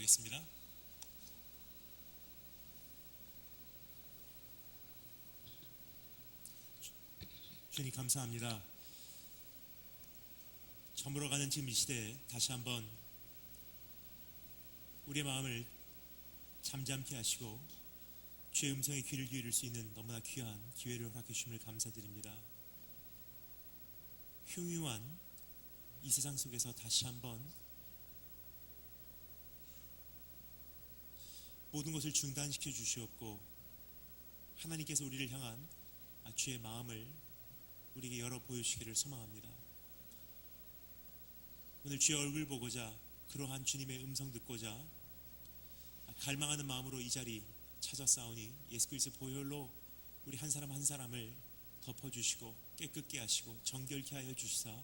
기도하겠습니다. 주님 감사합니다. 저물어가는 지금 이 시대에 다시 한번 우리의 마음을 잠잠케 하시고 주의 음성에 귀를 기울일 수 있는 너무나 귀한 기회를 허락해 주심을 감사드립니다. 흉흉한 이 세상 속에서 다시 한번 모든 것을 중단시켜 주시옵고 하나님께서 우리를 향한 주의 마음을 우리에게 열어 보여주시기를 소망합니다. 오늘 주의 얼굴 보고자, 그러한 주님의 음성 듣고자 갈망하는 마음으로 이 자리 찾아싸우니 예수 그리스도의 보혈로 우리 한 사람 한 사람을 덮어주시고 깨끗게 하시고 정결케 하여 주시사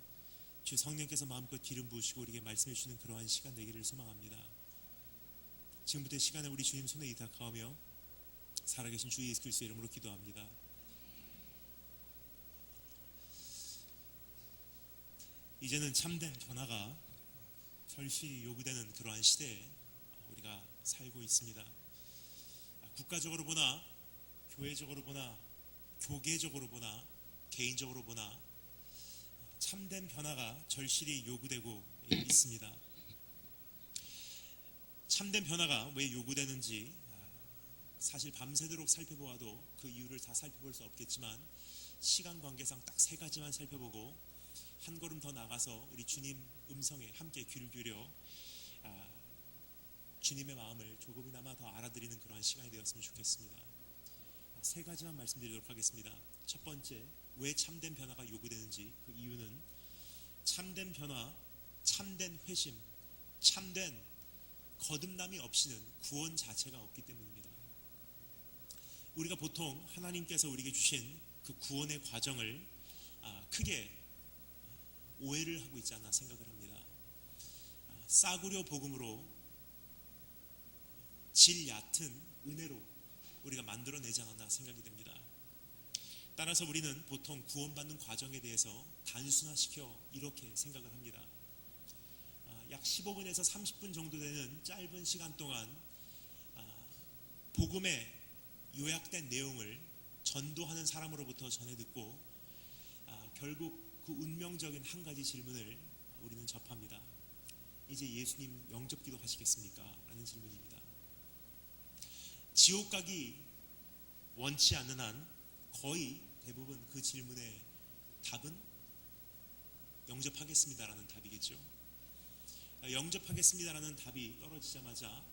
주 성령께서 마음껏 기름 부으시고 우리에게 말씀해 주시는 그러한 시간 되기를 소망합니다. 지금부터 시간을 우리 주님 손에 의탁하오며 살아계신 주 예수 그리스도의 이름으로 기도합니다. 이제는 참된 변화가 절실히 요구되는 그러한 시대에 우리가 살고 있습니다. 국가적으로 보나 교회적으로 보나 교계적으로 보나 개인적으로 보나 참된 변화가 절실히 요구되고 있습니다. 참된 변화가 왜 요구되는지 사실 밤새도록 살펴보아도 그 이유를 다 살펴볼 수 없겠지만 시간 관계상 딱 세 가지만 살펴보고 한 걸음 더 나가서 우리 주님 음성에 함께 귀를 기울여 주님의 마음을 조금이나마 더 알아드리는 그러한 시간이 되었으면 좋겠습니다. 세 가지만 말씀드리도록 하겠습니다. 첫 번째, 왜 참된 변화가 요구되는지 그 이유는 참된 변화, 참된 회심, 참된 거듭남이 없이는 구원 자체가 없기 때문입니다. 우리가 보통 하나님께서 우리에게 주신 그 구원의 과정을 크게 오해를 하고 있지 않나 생각을 합니다. 싸구려 복음으로 질 얕은 은혜로 우리가 만들어내지 않았나 생각이 됩니다. 따라서 우리는 보통 구원받는 과정에 대해서 단순화시켜 이렇게 생각을 합니다. 약 15분에서 30분 정도 되는 짧은 시간 동안 복음의 요약된 내용을 전도하는 사람으로부터 전해 듣고 결국 그 운명적인 한 가지 질문을 우리는 접합니다. 이제 예수님 영접기도 하시겠습니까? 라는 질문입니다. 지옥 가기 원치 않는 한 거의 대부분 그 질문의 답은 영접하겠습니다라는 답이겠죠. 영접하겠습니다라는 답이 떨어지자마자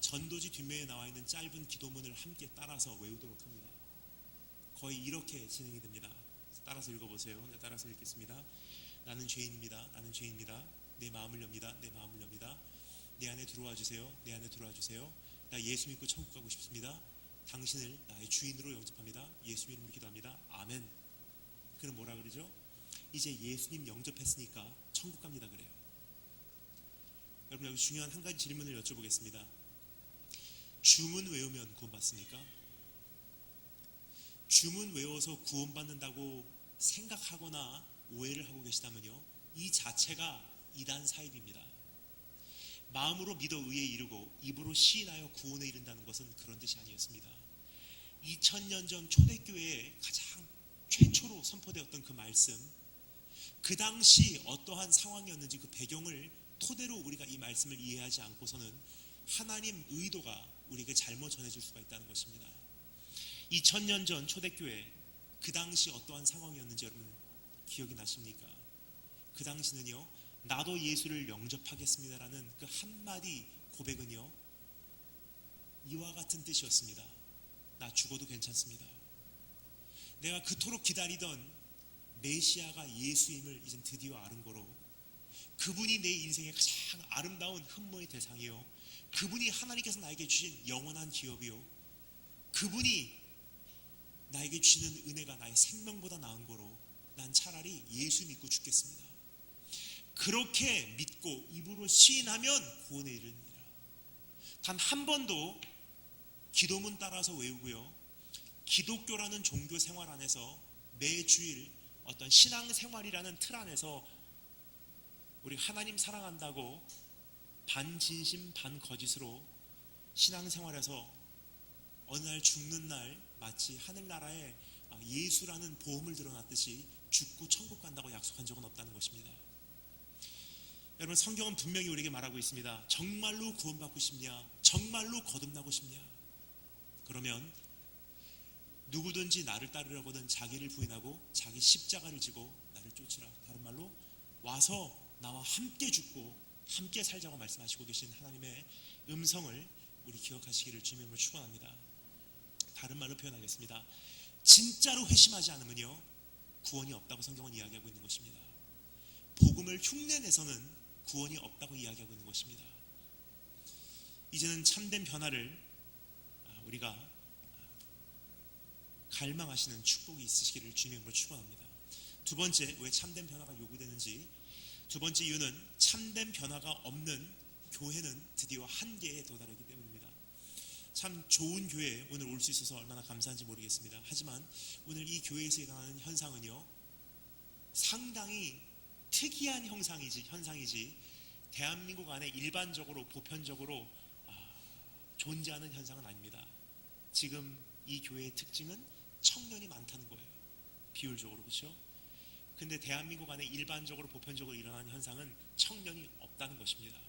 전도지 뒷면에 나와 있는 짧은 기도문을 함께 따라서 외우도록 합니다. 거의 이렇게 진행이 됩니다. 따라서 읽어보세요. 네, 따라서 읽겠습니다. 나는 죄인입니다. 나는 죄인입니다. 내 마음을 엽니다. 내 마음을 엽니다. 내 안에 들어와 주세요. 내 안에 들어와 주세요. 나 예수 믿고 천국 가고 싶습니다. 당신을 나의 주인으로 영접합니다. 예수 이름으로 기도합니다. 아멘. 그럼 뭐라 그러죠? 이제 예수님 영접했으니까 천국 갑니다 그래요. 여러분, 여기 중요한 한 가지 질문을 여쭤보겠습니다. 주문 외우면 구원받습니까? 주문 외워서 구원받는다고 생각하거나 오해를 하고 계시다면요, 이 자체가 이단 사입입니다. 마음으로 믿어 의에 이르고 입으로 시인하여 구원에 이른다는 것은 그런 뜻이 아니었습니다. 2000년 전 초대교회에 가장 최초로 선포되었던 그 말씀, 그 당시 어떠한 상황이었는지 그 배경을 토대로 우리가 이 말씀을 이해하지 않고서는 하나님 의도가 우리에게 잘못 전해질 수가 있다는 것입니다. 2000년 전 초대교회, 그 당시 어떠한 상황이었는지 여러분 기억이 나십니까? 그 당시는요, 나도 예수를 영접하겠습니다라는 그 한마디 고백은요, 이와 같은 뜻이었습니다. 나 죽어도 괜찮습니다. 내가 그토록 기다리던 메시아가 예수임을 이젠 드디어 아는 거로, 그분이 내 인생의 가장 아름다운 흠모의 대상이요, 그분이 하나님께서 나에게 주신 영원한 기업이요, 그분이 나에게 주시는 은혜가 나의 생명보다 나은 거로 난 차라리 예수 믿고 죽겠습니다. 그렇게 믿고 입으로 시인하면 구원에 이르느니라. 단 한 번도 기도문 따라서 외우고요, 기독교라는 종교 생활 안에서 매주일 어떤 신앙 생활이라는 틀 안에서 우리 하나님 사랑한다고 반 진심 반 거짓으로 신앙생활에서 어느 날 죽는 날 마치 하늘나라에 예수라는 보험을 들어놨듯이 죽고 천국 간다고 약속한 적은 없다는 것입니다. 여러분, 성경은 분명히 우리에게 말하고 있습니다. 정말로 구원받고 싶냐? 정말로 거듭나고 싶냐? 그러면 누구든지 나를 따르려거든 자기를 부인하고 자기 십자가를 지고 나를 쫓으라. 다른 말로 와서 나와 함께 죽고 함께 살자고 말씀하시고 계신 하나님의 음성을 우리 기억하시기를 주님으로 축원합니다. 다른 말로 표현하겠습니다. 진짜로 회심하지 않으면요, 구원이 없다고 성경은 이야기하고 있는 것입니다. 복음을 흉내내서는 구원이 없다고 이야기하고 있는 것입니다. 이제는 참된 변화를 우리가 갈망하시는 축복이 있으시기를 주님으로 축원합니다. 두 번째, 왜 참된 변화가 요구되는지, 두 번째 이유는 참된 변화가 없는 교회는 드디어 한계에 도달하기 때문입니다. 참 좋은 교회에 오늘 올 수 있어서 얼마나 감사한지 모르겠습니다. 하지만 오늘 이 교회에서 일어나는 현상은요, 상당히 특이한 현상이지 대한민국 안에 일반적으로 보편적으로 존재하는 현상은 아닙니다. 지금 이 교회의 특징은 청년이 많다는 거예요. 비율적으로, 그렇죠? 근데 대한민국 안에 일반적으로 보편적으로 일어나는 현상은 청년이 없다는 것입니다.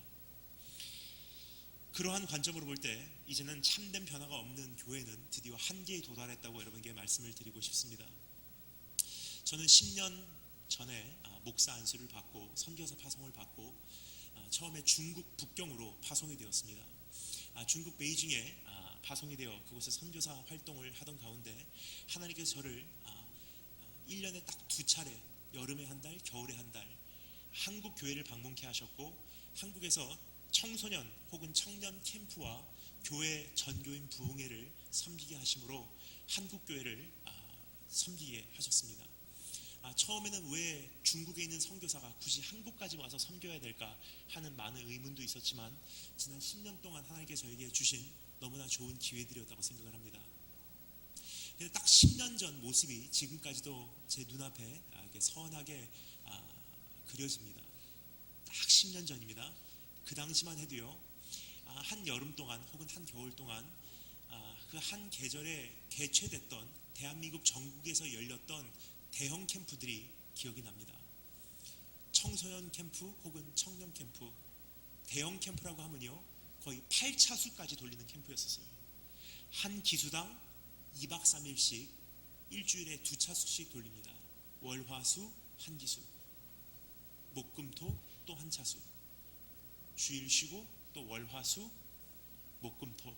그러한 관점으로 볼 때 이제는 참된 변화가 없는 교회는 드디어 한계에 도달했다고 여러분께 말씀을 드리고 싶습니다. 저는 10년 전에 목사 안수를 받고 선교사 파송을 받고 처음에 중국 북경으로 파송이 되었습니다. 중국 베이징에 파송이 되어 그곳에 선교사 활동을 하던 가운데 하나님께서 저를 1년에 딱 2차례, 여름에 한 달, 겨울에 한 달 한국 교회를 방문케 하셨고, 한국에서 청소년 혹은 청년 캠프와 교회 전교인 부흥회를 섬기게 하심으로 한국 교회를 섬기게 하셨습니다. 처음에는 왜 중국에 있는 선교사가 굳이 한국까지 와서 섬겨야 될까 하는 많은 의문도 있었지만, 지난 10년 동안 하나님께서 저에게 주신 너무나 좋은 기회들이었다고 생각을 합니다. 근데 딱 10년 전 모습이 지금까지도 제 눈앞에 이렇게 선하게 그려집니다. 딱 10년 전입니다. 그 당시만 해도요, 한 여름 동안 혹은 한 겨울 동안 그 한 계절에 개최됐던 대한민국 전국에서 열렸던 대형 캠프들이 기억이 납니다. 청소년 캠프 혹은 청년 캠프, 대형 캠프라고 하면요, 거의 8차수까지 돌리는 캠프였었어요. 한 기수당 2박 3일씩 일주일에 2차수씩 돌립니다. 월, 화, 수 한 기수, 목, 금, 토 또 한 차수, 주일 쉬고 또 월, 화, 수, 목, 금, 토,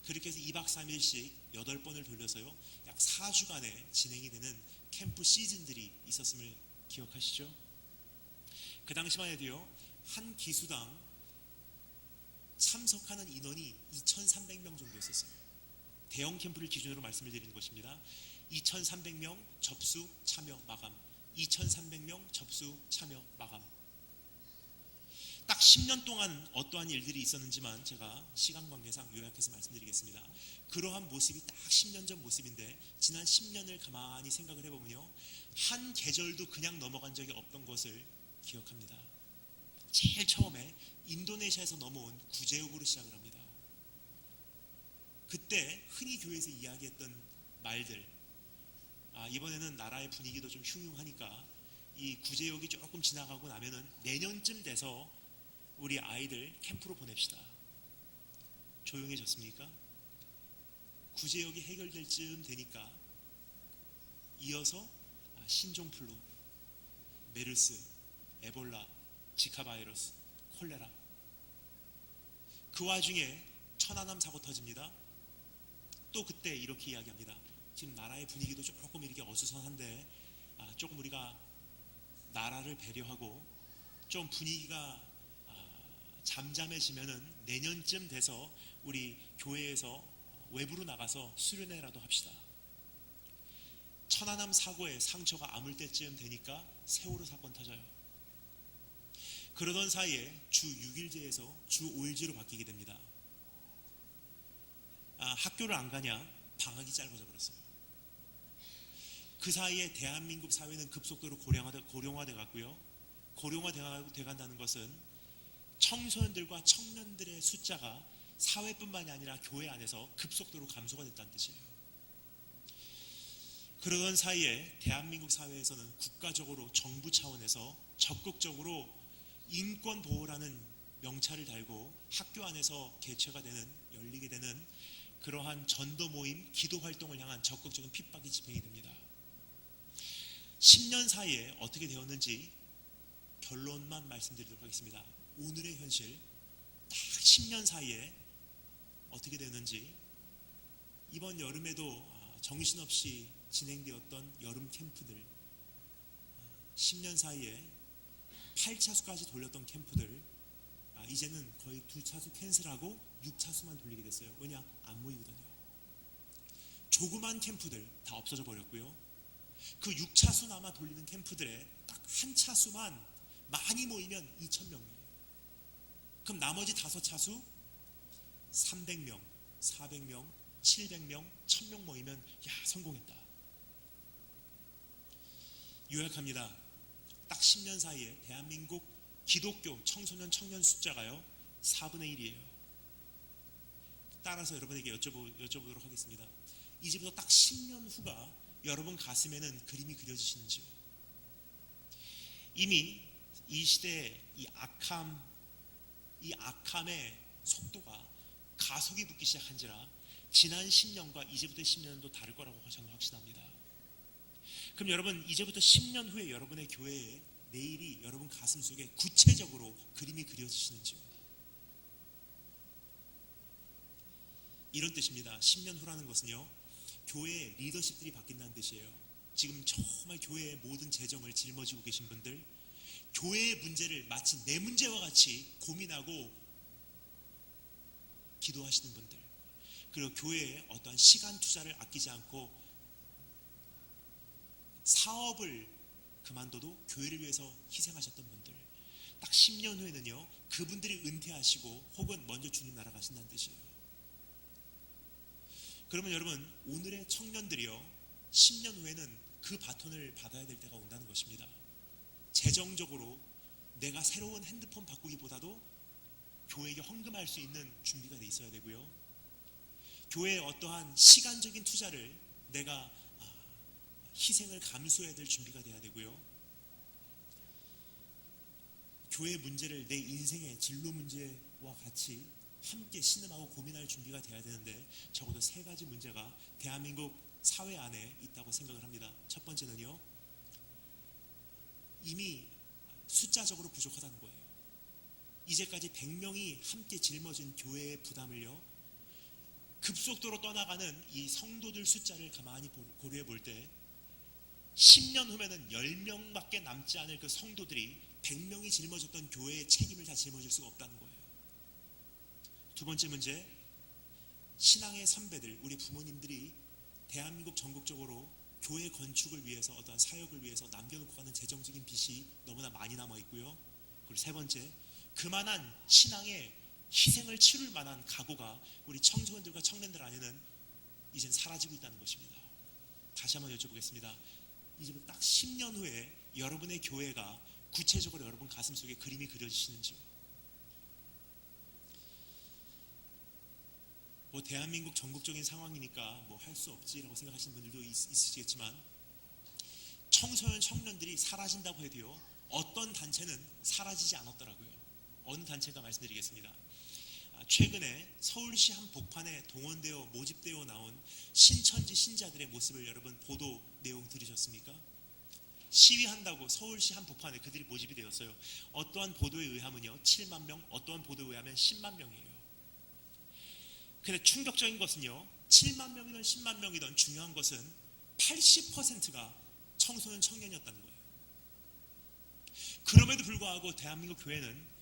그렇게 해서 2박 3일씩 8번을 돌려서요, 약 4주간에 진행이 되는 캠프 시즌들이 있었음을 기억하시죠? 그 당시만 해도요, 한 기수당 참석하는 인원이 2,300명 정도였었어요. 대형 캠프를 기준으로 말씀을 드리는 것입니다. 2,300명 접수 참여 마감, 2,300명 접수 참여 마감. 딱 10년 동안 어떠한 일들이 있었는지만 제가 시간 관계상 요약해서 말씀드리겠습니다. 그러한 모습이 딱 10년 전 모습인데, 지난 10년을 가만히 생각을 해보면요, 한 계절도 그냥 넘어간 적이 없던 것을 기억합니다. 제일 처음에 인도네시아에서 넘어온 구제역으로 시작을 합니다. 그때 흔히 교회에서 이야기했던 말들, 이번에는 나라의 분위기도 좀 흉흉하니까 이 구제역이 조금 지나가고 나면은 내년쯤 돼서 우리 아이들 캠프로 보냅시다. 조용해졌습니까? 구제역이 해결될 쯤 되니까 이어서 신종플루, 메르스, 에볼라, 지카 바이러스, 콜레라. 그 와중에 천안함 사고 터집니다. 또 그때 이렇게 이야기합니다. 지금 나라의 분위기도 조금 이렇게 어수선한데 조금 우리가 나라를 배려하고 좀 분위기가 잠잠해지면은 내년쯤 돼서 우리 교회에서 외부로 나가서 수련회라도 합시다. 천안함 사고에 상처가 아물 때쯤 되니까 세월호 사건 터져요. 그러던 사이에 주 6일제에서 주 5일제로 바뀌게 됩니다. 학교를 안 가냐? 방학이 짧아져 버렸어요. 그 사이에 대한민국 사회는 급속도로 고령화돼 갔고요. 고령화돼 간다는 것은 청소년들과 청년들의 숫자가 사회뿐만이 아니라 교회 안에서 급속도로 감소가 됐다는 뜻이에요. 그러던 사이에 대한민국 사회에서는 국가적으로 정부 차원에서 적극적으로 인권 보호라는 명찰을 달고 학교 안에서 개최가 되는, 열리게 되는 그러한 전도 모임, 기도 활동을 향한 적극적인 핍박이 집행이 됩니다. 10년 사이에 어떻게 되었는지 결론만 말씀드리도록 하겠습니다. 오늘의 현실, 딱 10년 사이에 어떻게 되었는지, 이번 여름에도 정신없이 진행되었던 여름 캠프들, 10년 사이에 8차수까지 돌렸던 캠프들, 이제는 거의 2차수 캔슬하고 6차수만 돌리게 됐어요. 왜냐? 안 모이거든요. 조그만 캠프들 다 없어져 버렸고요. 그 6차수나마 돌리는 캠프들에 딱 한 차수만 많이 모이면 2,000명이에요. 그럼 나머지 5차수 300명, 400명, 700명, 1,000명 모이면 야, 성공했다. 요약합니다. 딱 10년 사이에 대한민국 기독교 청소년 청년 숫자가요 4분의 1이에요. 따라서 여러분에게 여쭤보도록 하겠습니다. 이제부터 딱 10년 후가 여러분 가슴에는 그림이 그려지시는지요? 이미 이 시대의 이 악함의 속도가 가속이 붙기 시작한지라 지난 10년과 이제부터 10년도 다를 거라고 저는 확신합니다. 그럼 여러분, 이제부터 10년 후에 여러분의 교회에 내일이 여러분 가슴 속에 구체적으로 그림이 그려지시는지요? 이런 뜻입니다. 10년 후라는 것은요, 교회의 리더십들이 바뀐다는 뜻이에요. 지금 정말 교회의 모든 재정을 짊어지고 계신 분들, 교회의 문제를 마치 내 문제와 같이 고민하고 기도하시는 분들, 그리고 교회에 어떠한 시간 투자를 아끼지 않고 사업을 그만둬도 교회를 위해서 희생하셨던 분들, 딱 10년 후에는요 그분들이 은퇴하시고 혹은 먼저 주님 나라 가신다는 뜻이에요. 그러면 여러분, 오늘의 청년들이요 10년 후에는 그 바톤을 받아야 될 때가 온다는 것입니다. 재정적으로 내가 새로운 핸드폰 바꾸기보다도 교회에게 헌금할 수 있는 준비가 돼 있어야 되고요, 교회에 어떠한 시간적인 투자를 내가 희생을 감수해야 될 준비가 돼야 되고요, 교회 문제를 내 인생의 진로 문제와 같이 함께 신음하고 고민할 준비가 돼야 되는데, 적어도 3가지 문제가 대한민국 사회 안에 있다고 생각을 합니다. 첫 번째는요, 이미 숫자적으로 부족하다는 거예요. 이제까지 100명이 함께 짊어진 교회의 부담을요 급속도로 떠나가는 이 성도들 숫자를 가만히 고려해 볼 때 10년 후면은 10명밖에 남지 않을 그 성도들이 100명이 짊어졌던 교회의 책임을 다 짊어질 수가 없다는 거예요. 두 번째 문제, 신앙의 선배들, 우리 부모님들이 대한민국 전국적으로 교회 건축을 위해서, 어떠한 사역을 위해서 남겨놓고 가는 재정적인 빚이 너무나 많이 남아 있고요. 그리고 세 번째, 그만한 신앙의 희생을 치룰 만한 각오가 우리 청소년들과 청년들 안에는 이젠 사라지고 있다는 것입니다. 다시 한번 여쭤보겠습니다. 이제부터 딱 10년 후에 여러분의 교회가 구체적으로 여러분 가슴 속에 그림이 그려지시는지요? 뭐 대한민국 전국적인 상황이니까 뭐 할 수 없지라고 생각하시는 분들도 있으시겠지만, 청소년 청년들이 사라진다고 해도요 어떤 단체는 사라지지 않았더라고요. 어느 단체인가 말씀드리겠습니다. 최근에 서울시 한 복판에 동원되어 모집되어 나온 신천지 신자들의 모습을 여러분 보도 내용 들으셨습니까? 시위한다고 서울시 한 복판에 그들이 모집이 되었어요. 어떠한 보도에 의하면요 7만 명, 어떠한 보도에 의하면 10만 명이에요. 근데 충격적인 것은요 7만 명이든 10만 명이든 중요한 것은 80%가 청소년 청년이었다는 거예요. 그럼에도 불구하고 대한민국 교회는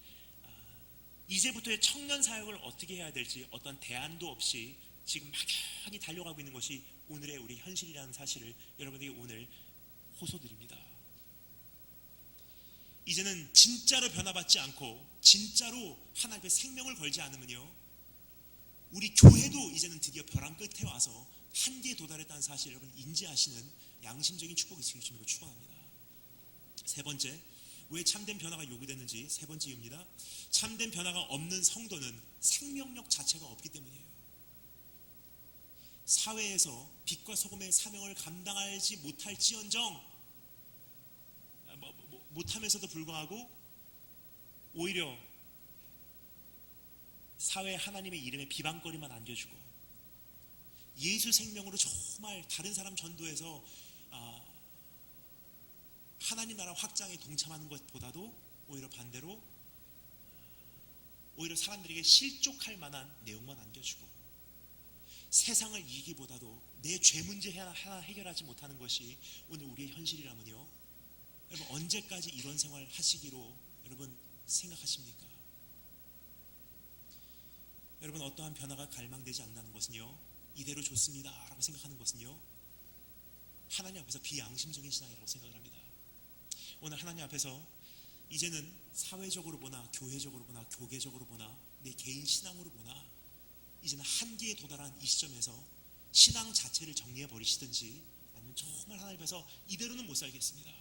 이제부터의 청년 사역을 어떻게 해야 될지 어떤 대안도 없이 지금 막연히 달려가고 있는 것이 오늘의 우리 현실이라는 사실을 여러분에게 오늘 호소드립니다. 이제는 진짜로 변화받지 않고 진짜로 하나님 앞에 생명을 걸지 않으면요 우리 교회도 이제는 드디어 벼랑 끝에 와서 한계에 도달했다는 사실을 여러분 인지하시는 양심적인 축복이 있으길 주님으로 축원합니다. 세 번째, 왜 참된 변화가 요구되는지 세 번째 이유입니다. 참된 변화가 없는 성도는 생명력 자체가 없기 때문이에요. 사회에서 빛과 소금의 사명을 감당하지 못할지언정 못하면서도 불구하고 오히려 사회에 하나님의 이름에 비방거리만 안겨주고 예수 생명으로 정말 다른 사람 전도해서 하나님 나라 확장에 동참하는 것보다도 오히려 반대로 오히려 사람들에게 실족할 만한 내용만 안겨주고 세상을 이기기보다도 내 죄 문제 하나 해결하지 못하는 것이 오늘 우리의 현실이라면요, 여러분 언제까지 이런 생활 하시기로 여러분 생각하십니까? 여러분 어떠한 변화가 갈망되지 않는다는 것은요, 이대로 좋습니다 라고 생각하는 것은요, 하나님 앞에서 비양심적인 신앙이라고 생각을 합니다. 오늘 하나님 앞에서 이제는 사회적으로 보나 교회적으로 보나 교계적으로 보나 내 개인 신앙으로 보나 이제는 한계에 도달한 이 시점에서 신앙 자체를 정리해 버리시든지 아니면 정말 하나님 앞에서 이대로는 못 살겠습니다,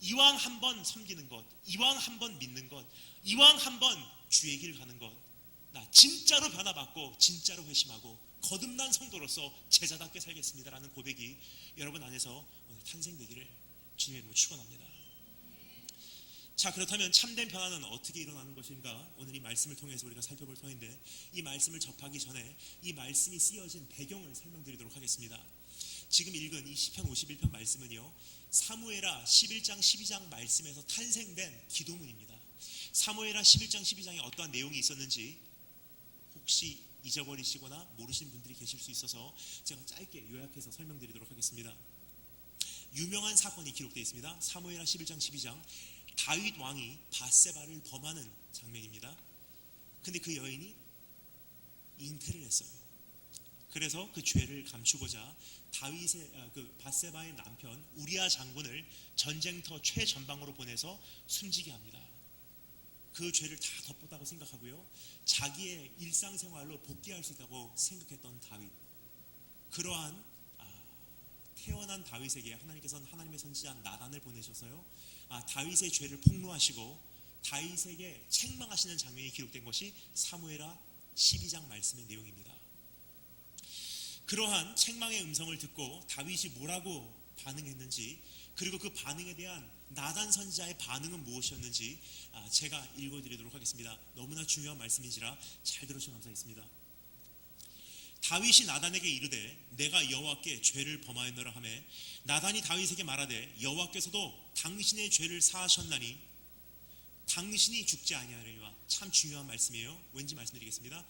이왕 한번 섬기는 것, 이왕 한번 믿는 것, 이왕 한번 주의 길 가는 것, 나 진짜로 변화받고 진짜로 회심하고 거듭난 성도로서 제자답게 살겠습니다라는 고백이 여러분 안에서 오늘 탄생되기를 주님의 이름으로 축원합니다. 자, 그렇다면 참된 변화는 어떻게 일어나는 것인가? 오늘 이 말씀을 통해서 우리가 살펴볼 터인데, 이 말씀을 접하기 전에 이 말씀이 쓰여진 배경을 설명드리도록 하겠습니다. 지금 읽은 이 시편 51편 말씀은요, 사무엘하 11장 12장 말씀에서 탄생된 기도문입니다. 사무엘하 11장 12장에 어떠한 내용이 있었는지 혹시 잊어버리시거나 모르시는 분들이 계실 수 있어서 제가 짧게 요약해서 설명드리도록 하겠습니다. 유명한 사건이 기록되어 있습니다. 사무엘하 11장 12장, 다윗 왕이 밧세바를 범하는 장면입니다. 근데 그 여인이 잉태를 했어요. 그래서 그 죄를 감추고자 다윗의 그 밧세바의 남편 우리아 장군을 전쟁터 최전방으로 보내서 숨지게 합니다. 그 죄를 다 덮었다고 생각하고요, 자기의 일상생활로 복귀할 수 있다고 생각했던 다윗, 그러한 태어난 다윗에게 하나님께서는 하나님의 선지자 나단을 보내셔서요, 다윗의 죄를 폭로하시고 다윗에게 책망하시는 장면이 기록된 것이 사무엘하 12장 말씀의 내용입니다. 그러한 책망의 음성을 듣고 다윗이 뭐라고 반응했는지, 그리고 그 반응에 대한 나단 선지자의 반응은 무엇이었는지 제가 읽어드리도록 하겠습니다. 너무나 중요한 말씀인지라 잘 들으시면 감사하겠습니다. 다윗이 나단에게 이르되 내가 여호와께 죄를 범하였노라 하매 나단이 다윗에게 말하되 여호와께서도 당신의 죄를 사하셨나니 당신이 죽지 아니하리니와. 참 중요한 말씀이에요. 왠지 말씀드리겠습니다.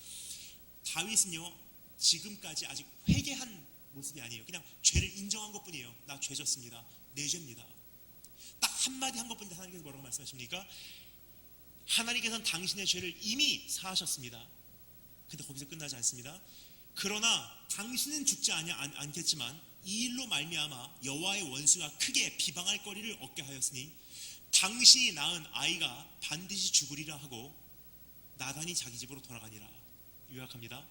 다윗은요, 지금까지 아직 회개한 모습이 아니에요. 그냥 죄를 인정한 것뿐이에요. 나 죄 졌습니다, 내 죄입니다. 딱 한마디 한 것뿐인데 하나님께서 뭐라고 말씀하십니까? 하나님께서는 당신의 죄를 이미 사하셨습니다. 근데 거기서 끝나지 않습니다. 그러나 당신은 죽지 않겠지만 이 일로 말미암아 여호와의 원수가 크게 비방할 거리를 얻게 하였으니 당신이 낳은 아이가 반드시 죽으리라 하고 나단이 자기 집으로 돌아가니라. 요약합니다.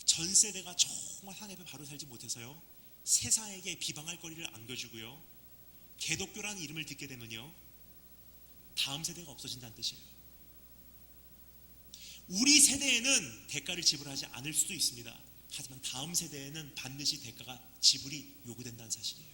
전 세대가 정말 하나님 앞에 바로 살지 못해서요, 세상에게 비방할 거리를 안겨주고요, 개독교라는 이름을 듣게 되면요, 다음 세대가 없어진다는 뜻이에요. 우리 세대에는 대가를 지불하지 않을 수도 있습니다. 하지만 다음 세대에는 반드시 대가가 지불이 요구된다는 사실이에요.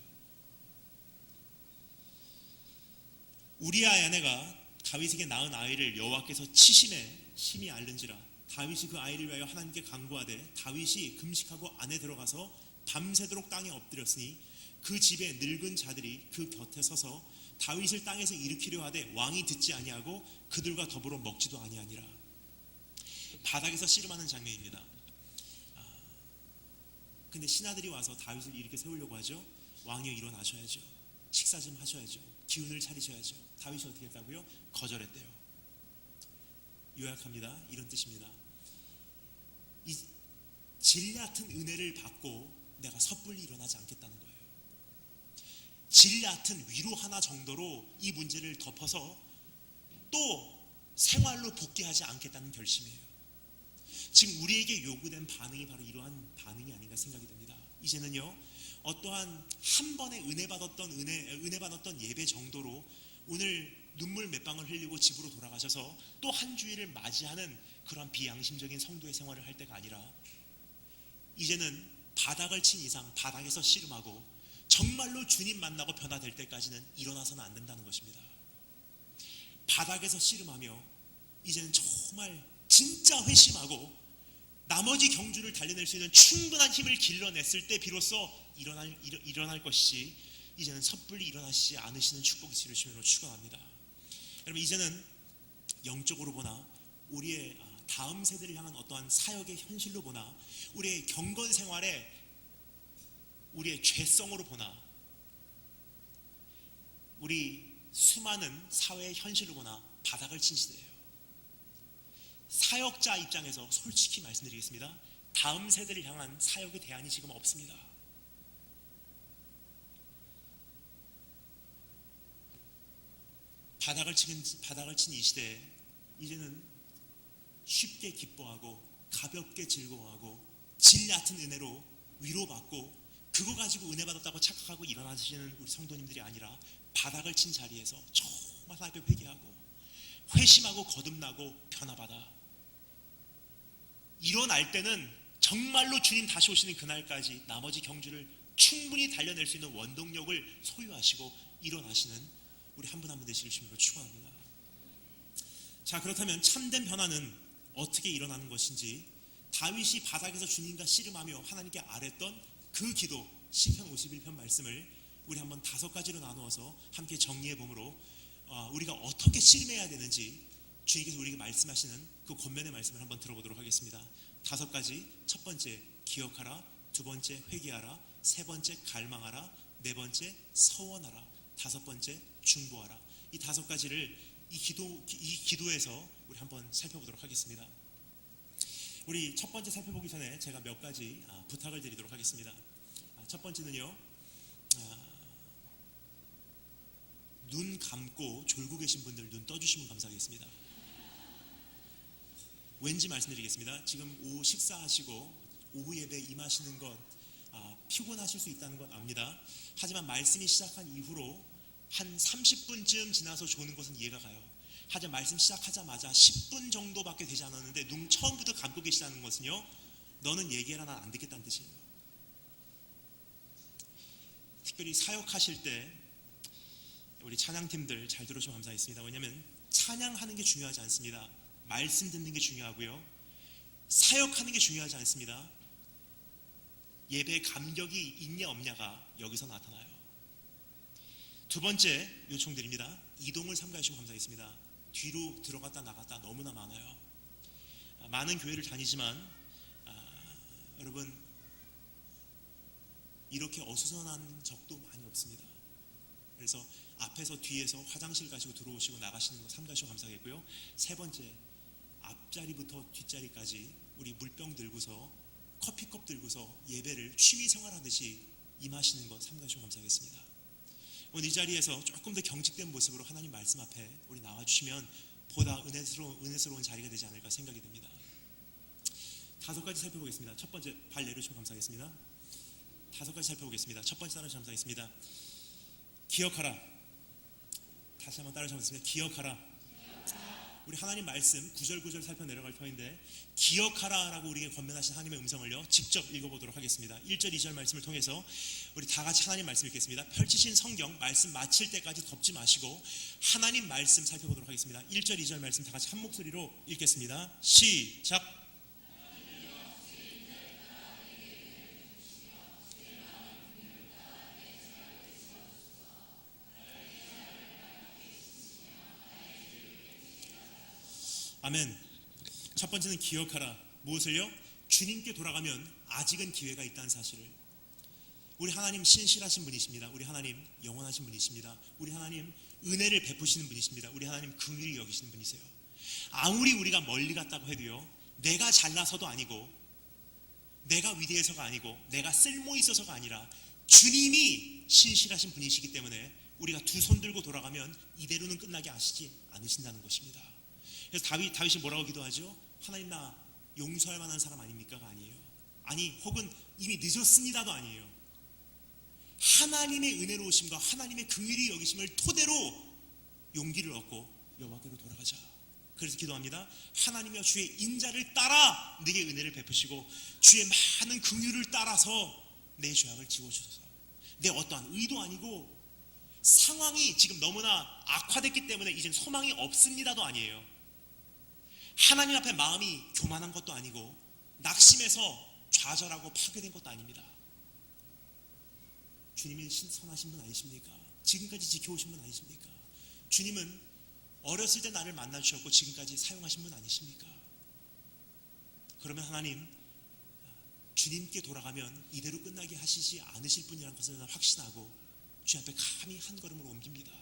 우리아의 아내가 다윗에게 낳은 아이를 여호와께서 치심에 심히 앓는지라. 다윗이 그 아이를 위하여 하나님께 간구하되 다윗이 금식하고 안에 들어가서 밤새도록 땅에 엎드렸으니 그 집에 늙은 자들이 그 곁에 서서 다윗을 땅에서 일으키려 하되 왕이 듣지 아니하고 그들과 더불어 먹지도 아니하니라. 바닥에서 씨름하는 장면입니다. 근데 신하들이 와서 다윗을 이렇게 세우려고 하죠. 왕이여 일어나셔야죠, 식사 좀 하셔야죠, 기운을 차리셔야죠. 다윗이 어떻게 했다고요? 거절했대요. 요약합니다. 이런 뜻입니다. 이 질 얕은 은혜를 받고 내가 섣불리 일어나지 않겠다는 거예요. 질 얕은 위로 하나 정도로 이 문제를 덮어서 또 생활로 복귀하지 않겠다는 결심이에요. 지금 우리에게 요구된 반응이 바로 이러한 반응이 아닌가 생각이 듭니다. 이제는요, 어떠한 한 번에 은혜 받았던 예배 정도로 오늘 눈물 몇 방울 흘리고 집으로 돌아가셔서 또 한 주일을 맞이하는 그런 비양심적인 성도의 생활을 할 때가 아니라 이제는 바닥을 친 이상 바닥에서 씨름하고 정말로 주님 만나고 변화될 때까지는 일어나서는 안 된다는 것입니다. 바닥에서 씨름하며 이제는 정말 진짜 회심하고 나머지 경주를 달려낼 수 있는 충분한 힘을 길러냈을 때 비로소 일어날 것이지 이제는 섣불리 일어나시지 않으시는 축복이 지르심으로 축원합니다. 여러분, 이제는 영적으로 보나 우리의 다음 세대를 향한 어떠한 사역의 현실로 보나 우리의 경건 생활에 우리의 죄성으로 보나 우리 수많은 사회의 현실로 보나 바닥을 친 시대예요. 사역자 입장에서 솔직히 말씀드리겠습니다. 다음 세대를 향한 사역의 대안이 지금 없습니다. 바닥을 친 이 시대에 이제는 쉽게 기뻐하고 가볍게 즐거워하고 질 얕은 은혜로 위로받고 그거 가지고 은혜 받았다고 착각하고 일어나시는 우리 성도님들이 아니라 바닥을 친 자리에서 정말 하나님께 회개하고 회심하고 거듭나고 변화받아 일어날 때는 정말로 주님 다시 오시는 그날까지 나머지 경주를 충분히 달려낼 수 있는 원동력을 소유하시고 일어나시는 우리 한 분 한 분 되시길 주님으로 축원합니다. 자, 그렇다면 참된 변화는 어떻게 일어나는 것인지 다윗이 바닥에서 주님과 씨름하며 하나님께 아뢰던 그 기도 시편 51편 말씀을 우리 한번 5가지로 나누어서 함께 정리해 보므로 우리가 어떻게 씨름해야 되는지 주님께서 우리에게 말씀하시는 그 권면의 말씀을 한번 들어보도록 하겠습니다. 5가지. 첫 번째 기억하라, 두 번째 회개하라, 세 번째 갈망하라, 네 번째 서원하라, 다섯 번째 중보하라. 이 5가지를 이 기도에서 우리 한번 살펴보도록 하겠습니다. 우리 첫 번째 살펴보기 전에 제가 몇 가지 부탁을 드리도록 하겠습니다. 첫 번째는요, 눈 감고 졸고 계신 분들 눈 떠주시면 감사하겠습니다. 왠지 말씀드리겠습니다. 지금 오후 식사하시고 오후 예배 임하시는 것 피곤하실 수 있다는 건 압니다. 하지만 말씀이 시작한 이후로 한 30분쯤 지나서 조는 것은 이해가 가요. 하지만 말씀 시작하자마자 10분 정도밖에 되지 않았는데 눈 처음부터 감고 계시다는 것은요, 너는 얘기해라 난 안 듣겠다는 뜻이에요. 특별히 사역하실 때 우리 찬양팀들 잘 들으시면 감사하겠습니다. 왜냐하면 찬양하는 게 중요하지 않습니다. 말씀 듣는 게 중요하고요, 사역하는 게 중요하지 않습니다. 예배 감격이 있냐 없냐가 여기서 나타나요. 두 번째 요청드립니다. 이동을 삼가해주시면 감사하겠습니다. 뒤로 들어갔다 나갔다 너무나 많아요. 많은 교회를 다니지만 여러분 이렇게 어수선한 적도 많이 없습니다. 그래서 앞에서 뒤에서 화장실 가시고 들어오시고 나가시는 거 삼가해주시면 감사하겠고요. 세 번째, 앞자리부터 뒷자리까지 우리 물병 들고서 커피컵 들고서 예배를 취미 생활하듯이 임하시는 것 삼가해주시면 감사하겠습니다. 오늘 이 자리에서 조금 더 경직된 모습으로 하나님 말씀 앞에 우리 나와주시면 보다 은혜스러운 자리가 되지 않을까 생각이 듭니다. 5가지 살펴보겠습니다. 첫 번째, 발 내려주시면 감사하겠습니다. 5가지 살펴보겠습니다. 첫 번째 따라주시면 감사하겠습니다. 기억하라. 다시 한번 따라주시면 감사하겠습니다. 기억하라. 우리 하나님 말씀 9절 살펴 내려갈 터인데 기억하라라고 우리에게 권면하신 하나님의 음성을요 직접 읽어보도록 하겠습니다. 1절 2절 말씀을 통해서 우리 다 같이 하나님 말씀 읽겠습니다. 펼치신 성경 말씀 마칠 때까지 덮지 마시고 하나님 말씀 살펴보도록 하겠습니다. 1절 2절 말씀 다 같이 한 목소리로 읽겠습니다. 시작. 아멘. 첫 번째는 기억하라. 무엇을요? 주님께 돌아가면 아직은 기회가 있다는 사실을. 우리 하나님 신실하신 분이십니다. 우리 하나님 영원하신 분이십니다. 우리 하나님 은혜를 베푸시는 분이십니다. 우리 하나님 긍휼히 여기시는 분이세요. 아무리 우리가 멀리 갔다고 해도요, 내가 잘나서도 아니고 내가 위대해서가 아니고 내가 쓸모 있어서가 아니라 주님이 신실하신 분이시기 때문에 우리가 두 손 들고 돌아가면 이대로는 끝나게 하시지 않으신다는 것입니다. 그래서 다윗이 뭐라고 기도하죠? 하나님 나 용서할 만한 사람 아닙니까가 아니에요. 아니 혹은 이미 늦었습니다도 아니에요. 하나님의 은혜로우심과 하나님의 긍휼히 여기심을 토대로 용기를 얻고 여호와께로 돌아가자. 그래서 기도합니다. 하나님이여 주의 인자를 따라 내게 은혜를 베푸시고 주의 많은 긍휼을 따라서 내 죄악을 지워주소서. 내 어떠한 의도 아니고 상황이 지금 너무나 악화됐기 때문에 이젠 소망이 없습니다도 아니에요. 하나님 앞에 마음이 교만한 것도 아니고 낙심해서 좌절하고 파괴된 것도 아닙니다. 주님이 선하신 분 아니십니까? 지금까지 지켜오신 분 아니십니까? 주님은 어렸을 때 나를 만나 주셨고 지금까지 사용하신 분 아니십니까? 그러면 하나님, 주님께 돌아가면 이대로 끝나게 하시지 않으실 분이라는 것을 나는 확신하고 주님 앞에 감히 한 걸음을 옮깁니다.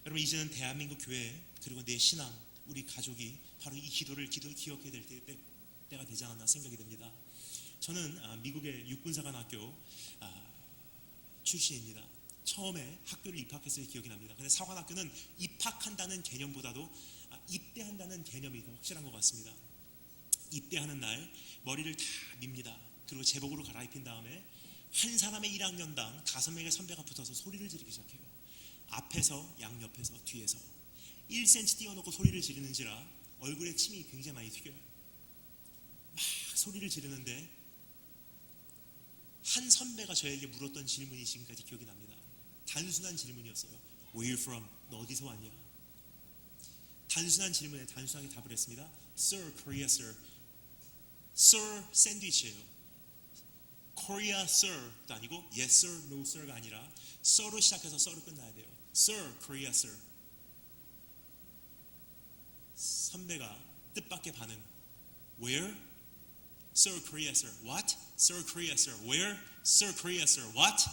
여러분, 이제는 대한민국 교회 그리고 내 신앙, 우리 가족이 바로 이 기도를 기억해야 될 때가 되지 않았나 생각이 됩니다. 저는 미국의 육군사관학교 출신입니다. 처음에 학교를 입학했을 기억이 납니다. 근데 사관학교는 입학한다는 개념보다도 입대한다는 개념이 더 확실한 것 같습니다. 입대하는 날 머리를 다 밉니다. 그리고 제복으로 갈아입힌 다음에 한 사람의 1학년당 5명의 선배가 붙어서 소리를 지르기 시작해요. 앞에서, 양옆에서, 뒤에서 1cm 띄워놓고 소리를 지르는지라 얼굴에 침이 굉장히 많이 튀겨요. 막 소리를 지르는데 한 선배가 저에게 물었던 질문이 지금까지 기억이 납니다. 단순한 질문이었어요. Where you from? 너 어디서 왔냐? 단순한 질문에 단순하게 답을 했습니다. Sir, Korea, sir. Sir 샌드위치예요. Korea, sir도 아니고 Yes, sir, No, sir가 아니라 sir로 시작해서 sir로 끝나야 돼요. Sir, Korea, sir. 선배가 뜻밖의 반응. Where? Sir, Korea, sir. What? Sir, Korea, sir. Where? Sir, Korea, sir. What?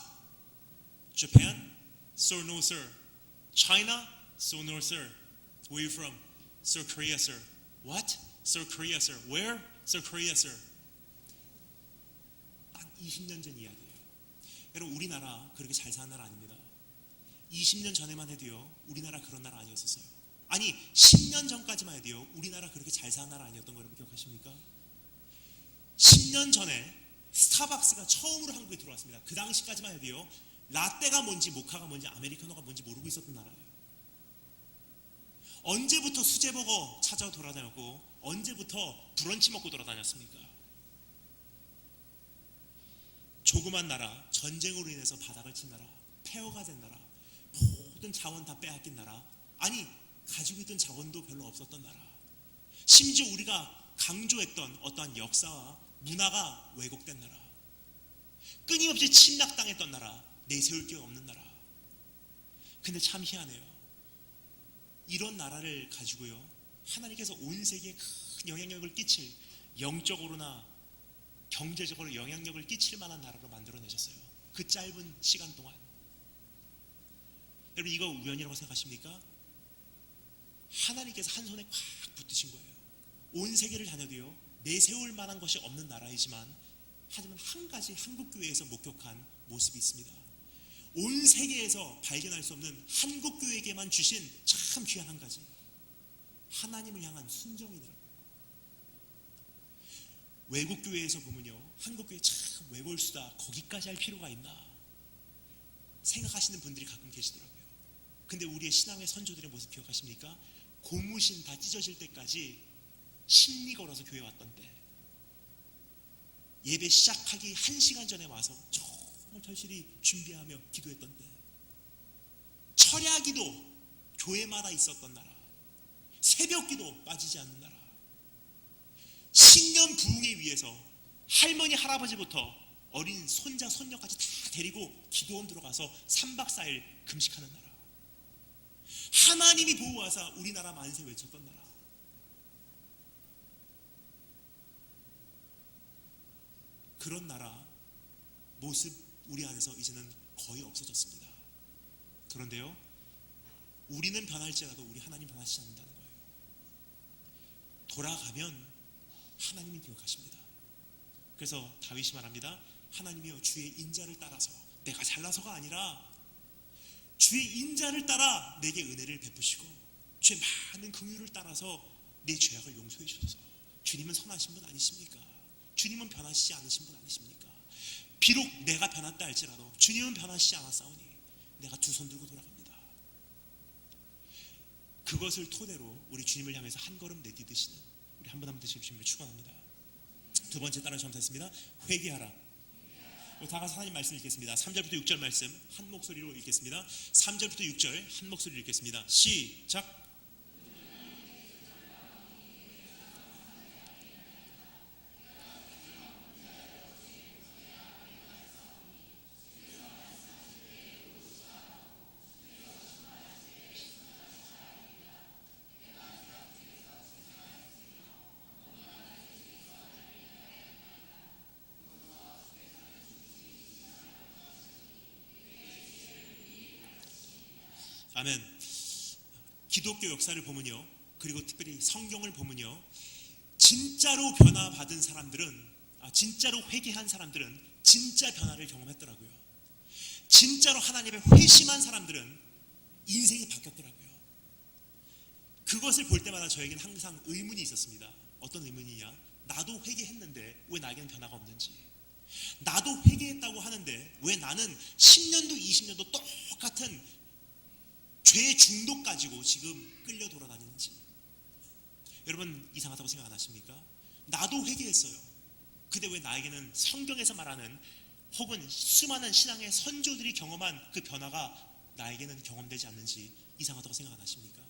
Japan? Sir, no, sir. China? So, no, sir. Where are you from? Sir, Korea, sir. What? Sir, Korea, sir. Where? Sir, Korea, sir. 딱 20년 전 이야기예요. 여러분, 우리나라 그렇게 잘 사는 나라 아닙니다. 20년 전에만 해도요, 우리나라 그런 나라 아니었었어요. 아니, 10년 전까지만 해도요, 우리나라 그렇게 잘 사는 나라 아니었던 거 여러분 기억하십니까? 10년 전에 스타벅스가 처음으로 한국에 들어왔습니다. 그 당시까지만 해도요, 라떼가 뭔지 모카가 뭔지 아메리카노가 뭔지 모르고 있었던 나라예요. 언제부터 수제버거 찾아 돌아다녔고 언제부터 브런치 먹고 돌아다녔습니까? 조그만 나라, 전쟁으로 인해서 바닥을 친 나라, 폐허가 된 나라, 모든 자원 다 빼앗긴 나라, 아니 가지고 있던 자원도 별로 없었던 나라, 심지어 우리가 강조했던 어떠한 역사와 문화가 왜곡된 나라, 끊임없이 침략당했던 나라, 내세울 게 없는 나라. 근데 참 희한해요. 이런 나라를 가지고요, 하나님께서 온 세계에 큰 영향력을 끼칠, 영적으로나 경제적으로 영향력을 끼칠 만한 나라로 만들어내셨어요. 그 짧은 시간 동안. 여러분, 이거 우연이라고 생각하십니까? 하나님께서 한 손에 꽉 붙드신 거예요. 온 세계를 다녀도요, 내세울 만한 것이 없는 나라이지만 하지만 한 가지 한국교회에서 목격한 모습이 있습니다. 온 세계에서 발견할 수 없는 한국교회에게만 주신 참 귀한 한 가지, 하나님을 향한 순종이더라고요. 외국교회에서 보면요, 한국교회 참 외골수다, 거기까지 할 필요가 있나 생각하시는 분들이 가끔 계시더라고요. 근데 우리의 신앙의 선조들의 모습 기억하십니까? 고무신 다 찢어질 때까지 심리 걸어서 교회 왔던 때, 예배 시작하기 1시간 전에 와서 정말 절실히 준비하며 기도했던 때, 철야기도 교회마다 있었던 나라, 새벽기도 빠지지 않는 나라, 신년 부흥에 위해서 할머니 할아버지부터 어린 손자 손녀까지 다 데리고 기도원 들어가서 3박 4일 금식하는 나라, 하나님이 보호하사 우리나라 만세 외쳤던 나라. 그런 나라 모습 우리 안에서 이제는 거의 없어졌습니다. 그런데요, 우리는 변할지라도 우리 하나님 변하시지 않는다는 거예요. 돌아가면 하나님이 기억하십니다. 그래서 다윗이 말합니다. 하나님이여 주의 인자를 따라서, 내가 잘나서가 아니라 주의 인자를 따라 내게 은혜를 베푸시고 주의 많은 긍휼을 따라서 내 죄악을 용서해 주소서. 주님은 선하신 분 아니십니까? 주님은 변하시지 않으신 분 아니십니까? 비록 내가 변했다 할지라도 주님은 변하시지 않았사오니 내가 두 손 들고 돌아갑니다. 그것을 토대로 우리 주님을 향해서 한 걸음 내디디시는 우리 한 분 한 분 되시길 주님을 축원합니다. 두 번째 따라 점사했습니다. 회개하라. 다 같이 하나님 말씀 읽겠습니다. 3절부터 6절 말씀 한 목소리로 읽겠습니다. 3절부터 6절 한 목소리로 읽겠습니다. 시작. 아멘. 기독교 역사를 보면요, 그리고 특별히 성경을 보면요, 진짜로 변화받은 사람들은, 진짜로 회개한 사람들은 진짜 변화를 경험했더라고요. 진짜로 하나님의 회심한 사람들은 인생이 바뀌었더라고요. 그것을 볼 때마다 저에게는 항상 의문이 있었습니다. 어떤 의문이냐? 나도 회개했는데 왜 나에게는 변화가 없는지, 나도 회개했다고 하는데 왜 나는 10년도 20년도 똑같은 죄 중독 가지고 지금 끌려 돌아다니는지. 여러분 이상하다고 생각 안 하십니까? 나도 회개했어요. 근데 왜 나에게는 성경에서 말하는 혹은 수많은 신앙의 선조들이 경험한 그 변화가 나에게는 경험되지 않는지 이상하다고 생각 안 하십니까?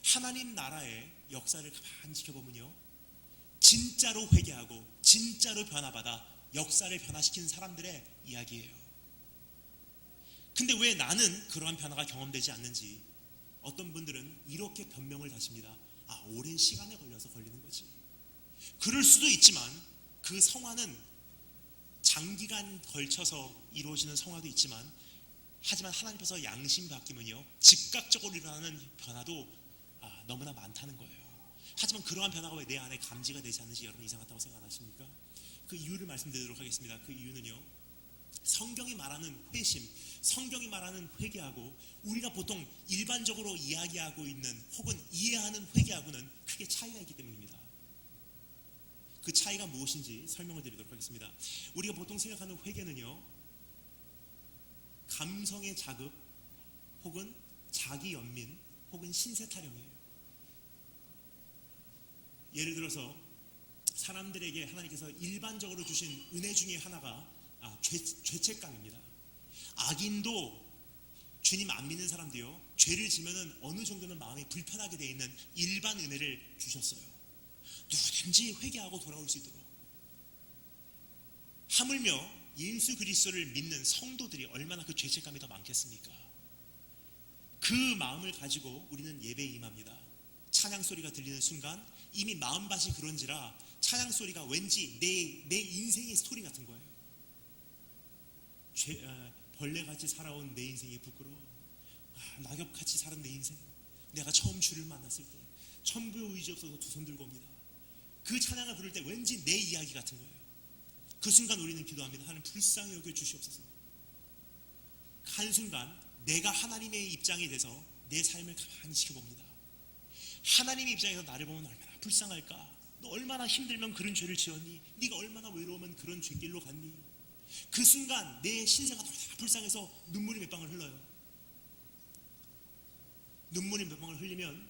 하나님 나라의 역사를 가만히 지켜보면요, 진짜로 회개하고 진짜로 변화받아 역사를 변화시키는 사람들의 이야기예요. 근데 왜 나는 그러한 변화가 경험되지 않는지 어떤 분들은 이렇게 변명을 하십니다. 오랜 시간에 걸려서 걸리는 거지. 그럴 수도 있지만 그 성화는 장기간 걸쳐서 이루어지는 성화도 있지만, 하지만 하나님 앞에서 양심이 바뀌면요, 즉각적으로 일어나는 변화도 너무나 많다는 거예요. 하지만 그러한 변화가 왜 내 안에 감지가 되지 않는지 여러분 이상하다고 생각 안 하십니까? 그 이유를 말씀드리도록 하겠습니다. 그 이유는요, 성경이 말하는 회심, 성경이 말하는 회개하고 우리가 보통 일반적으로 이야기하고 있는 혹은 이해하는 회개하고는 크게 차이가 있기 때문입니다. 그 차이가 무엇인지 설명을 드리도록 하겠습니다. 우리가 보통 생각하는 회개는요, 감성의 자극 혹은 자기 연민 혹은 신세 타령이에요. 예를 들어서 사람들에게 하나님께서 일반적으로 주신 은혜 중에 하나가 죄책감입니다. 악인도 주님 안 믿는 사람도요, 죄를 지면은 어느 정도는 마음이 불편하게 되어 있는 일반 은혜를 주셨어요. 누구든지 회개하고 돌아올 수 있도록. 하물며 예수 그리스도를 믿는 성도들이 얼마나 그 죄책감이 더 많겠습니까? 그 마음을 가지고 우리는 예배에 임합니다. 찬양 소리가 들리는 순간 이미 마음밭이 그런지라 찬양 소리가 왠지 내 인생의 스토리 같은 거예요. 벌레같이 살아온 내 인생이 부끄러워. 낙엽같이 살은 내 인생. 내가 처음 주를 만났을 때 천부의 의지 없어서 두 손 들고 옵니다. 그 찬양을 부를 때 왠지 내 이야기 같은 거예요. 그 순간 우리는 기도합니다. 하나님 불쌍히 여겨 주시옵소서. 한순간 내가 하나님의 입장이 돼서 내 삶을 가만히 지켜봅니다. 하나님의 입장에서 나를 보면 얼마나 불쌍할까? 너 얼마나 힘들면 그런 죄를 지었니? 네가 얼마나 외로우면 그런 죄길로 갔니? 그 순간 내 신세가 다 불쌍해서 눈물이 몇 방울 흘러요. 눈물이 몇 방울 흘리면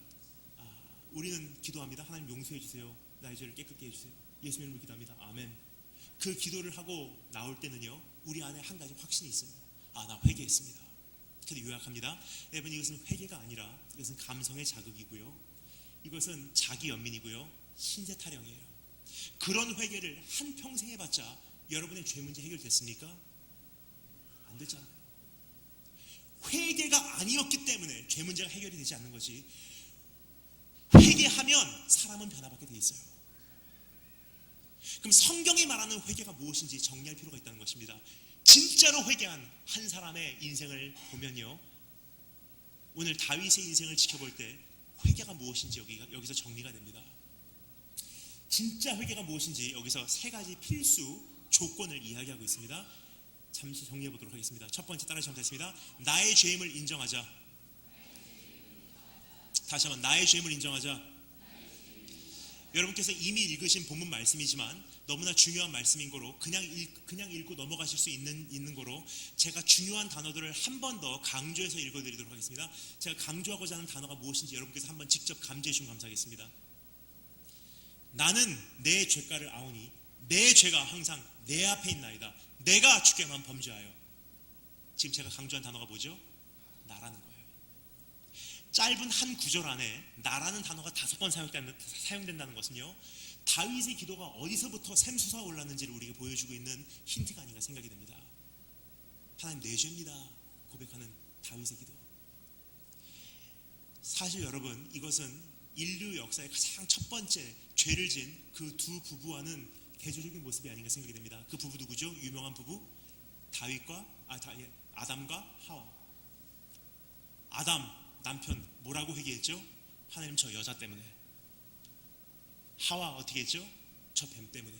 우리는 기도합니다. 하나님 용서해 주세요. 나의 죄를 깨끗게 해주세요. 예수님 이름으로 기도합니다. 아멘. 그 기도를 하고 나올 때는요, 우리 안에 한 가지 확신이 있어요. 나 회개했습니다. 그래서 요약합니다. 여러분, 이것은 회개가 아니라 이것은 감성의 자극이고요, 이것은 자기 연민이고요, 신세 타령이에요. 그런 회개를 한평생 해봤자 여러분의 죄 문제 해결됐습니까? 안 됐잖아요. 회개가 아니었기 때문에 죄 문제가 해결이 되지 않는 거지, 회개하면 사람은 변화받게 돼 있어요. 그럼 성경이 말하는 회개가 무엇인지 정리할 필요가 있다는 것입니다. 진짜로 회개한 한 사람의 인생을 보면요, 오늘 다윗의 인생을 지켜볼 때 회개가 무엇인지 여기서 정리가 됩니다. 진짜 회개가 무엇인지 여기서 세 가지 필수 조건을 이야기하고 있습니다. 잠시 정리해 보도록 하겠습니다. 첫 번째, 따라 점수했습니다. 나의 죄임을 인정하자. 다시 한번, 나의 죄임을 인정하자. 여러분께서 이미 읽으신 본문 말씀이지만 너무나 중요한 말씀인 거로 그냥 읽고 넘어가실 수 있는 거로 제가 중요한 단어들을 한 번 더 강조해서 읽어드리도록 하겠습니다. 제가 강조하고자 하는 단어가 무엇인지 여러분께서 한번 직접 감지해 주시면 감사하겠습니다. 나는 내 죄가를 아오니 내 죄가 항상 내 앞에 있나이다. 내가 주께만 범죄하여. 지금 제가 강조한 단어가 뭐죠? 나라는 거예요. 짧은 한 구절 안에 나라는 단어가 5번 사용된다는 것은요, 다윗의 기도가 어디서부터 샘솟아 올랐는지를 우리에게 보여주고 있는 힌트가 아닌가 생각이 됩니다. 하나님 내 죄입니다 고백하는 다윗의 기도. 사실 여러분, 이것은 인류 역사의 가장 첫 번째 죄를 지은 그 두 부부와는 대조적인 모습이 아닌가 생각이 됩니다. 그 부부 누구죠? 유명한 부부 아담과 하와. 아담 남편 뭐라고 회개했죠? 하나님 저 여자 때문에. 하와 어떻게 했죠? 저 뱀 때문에.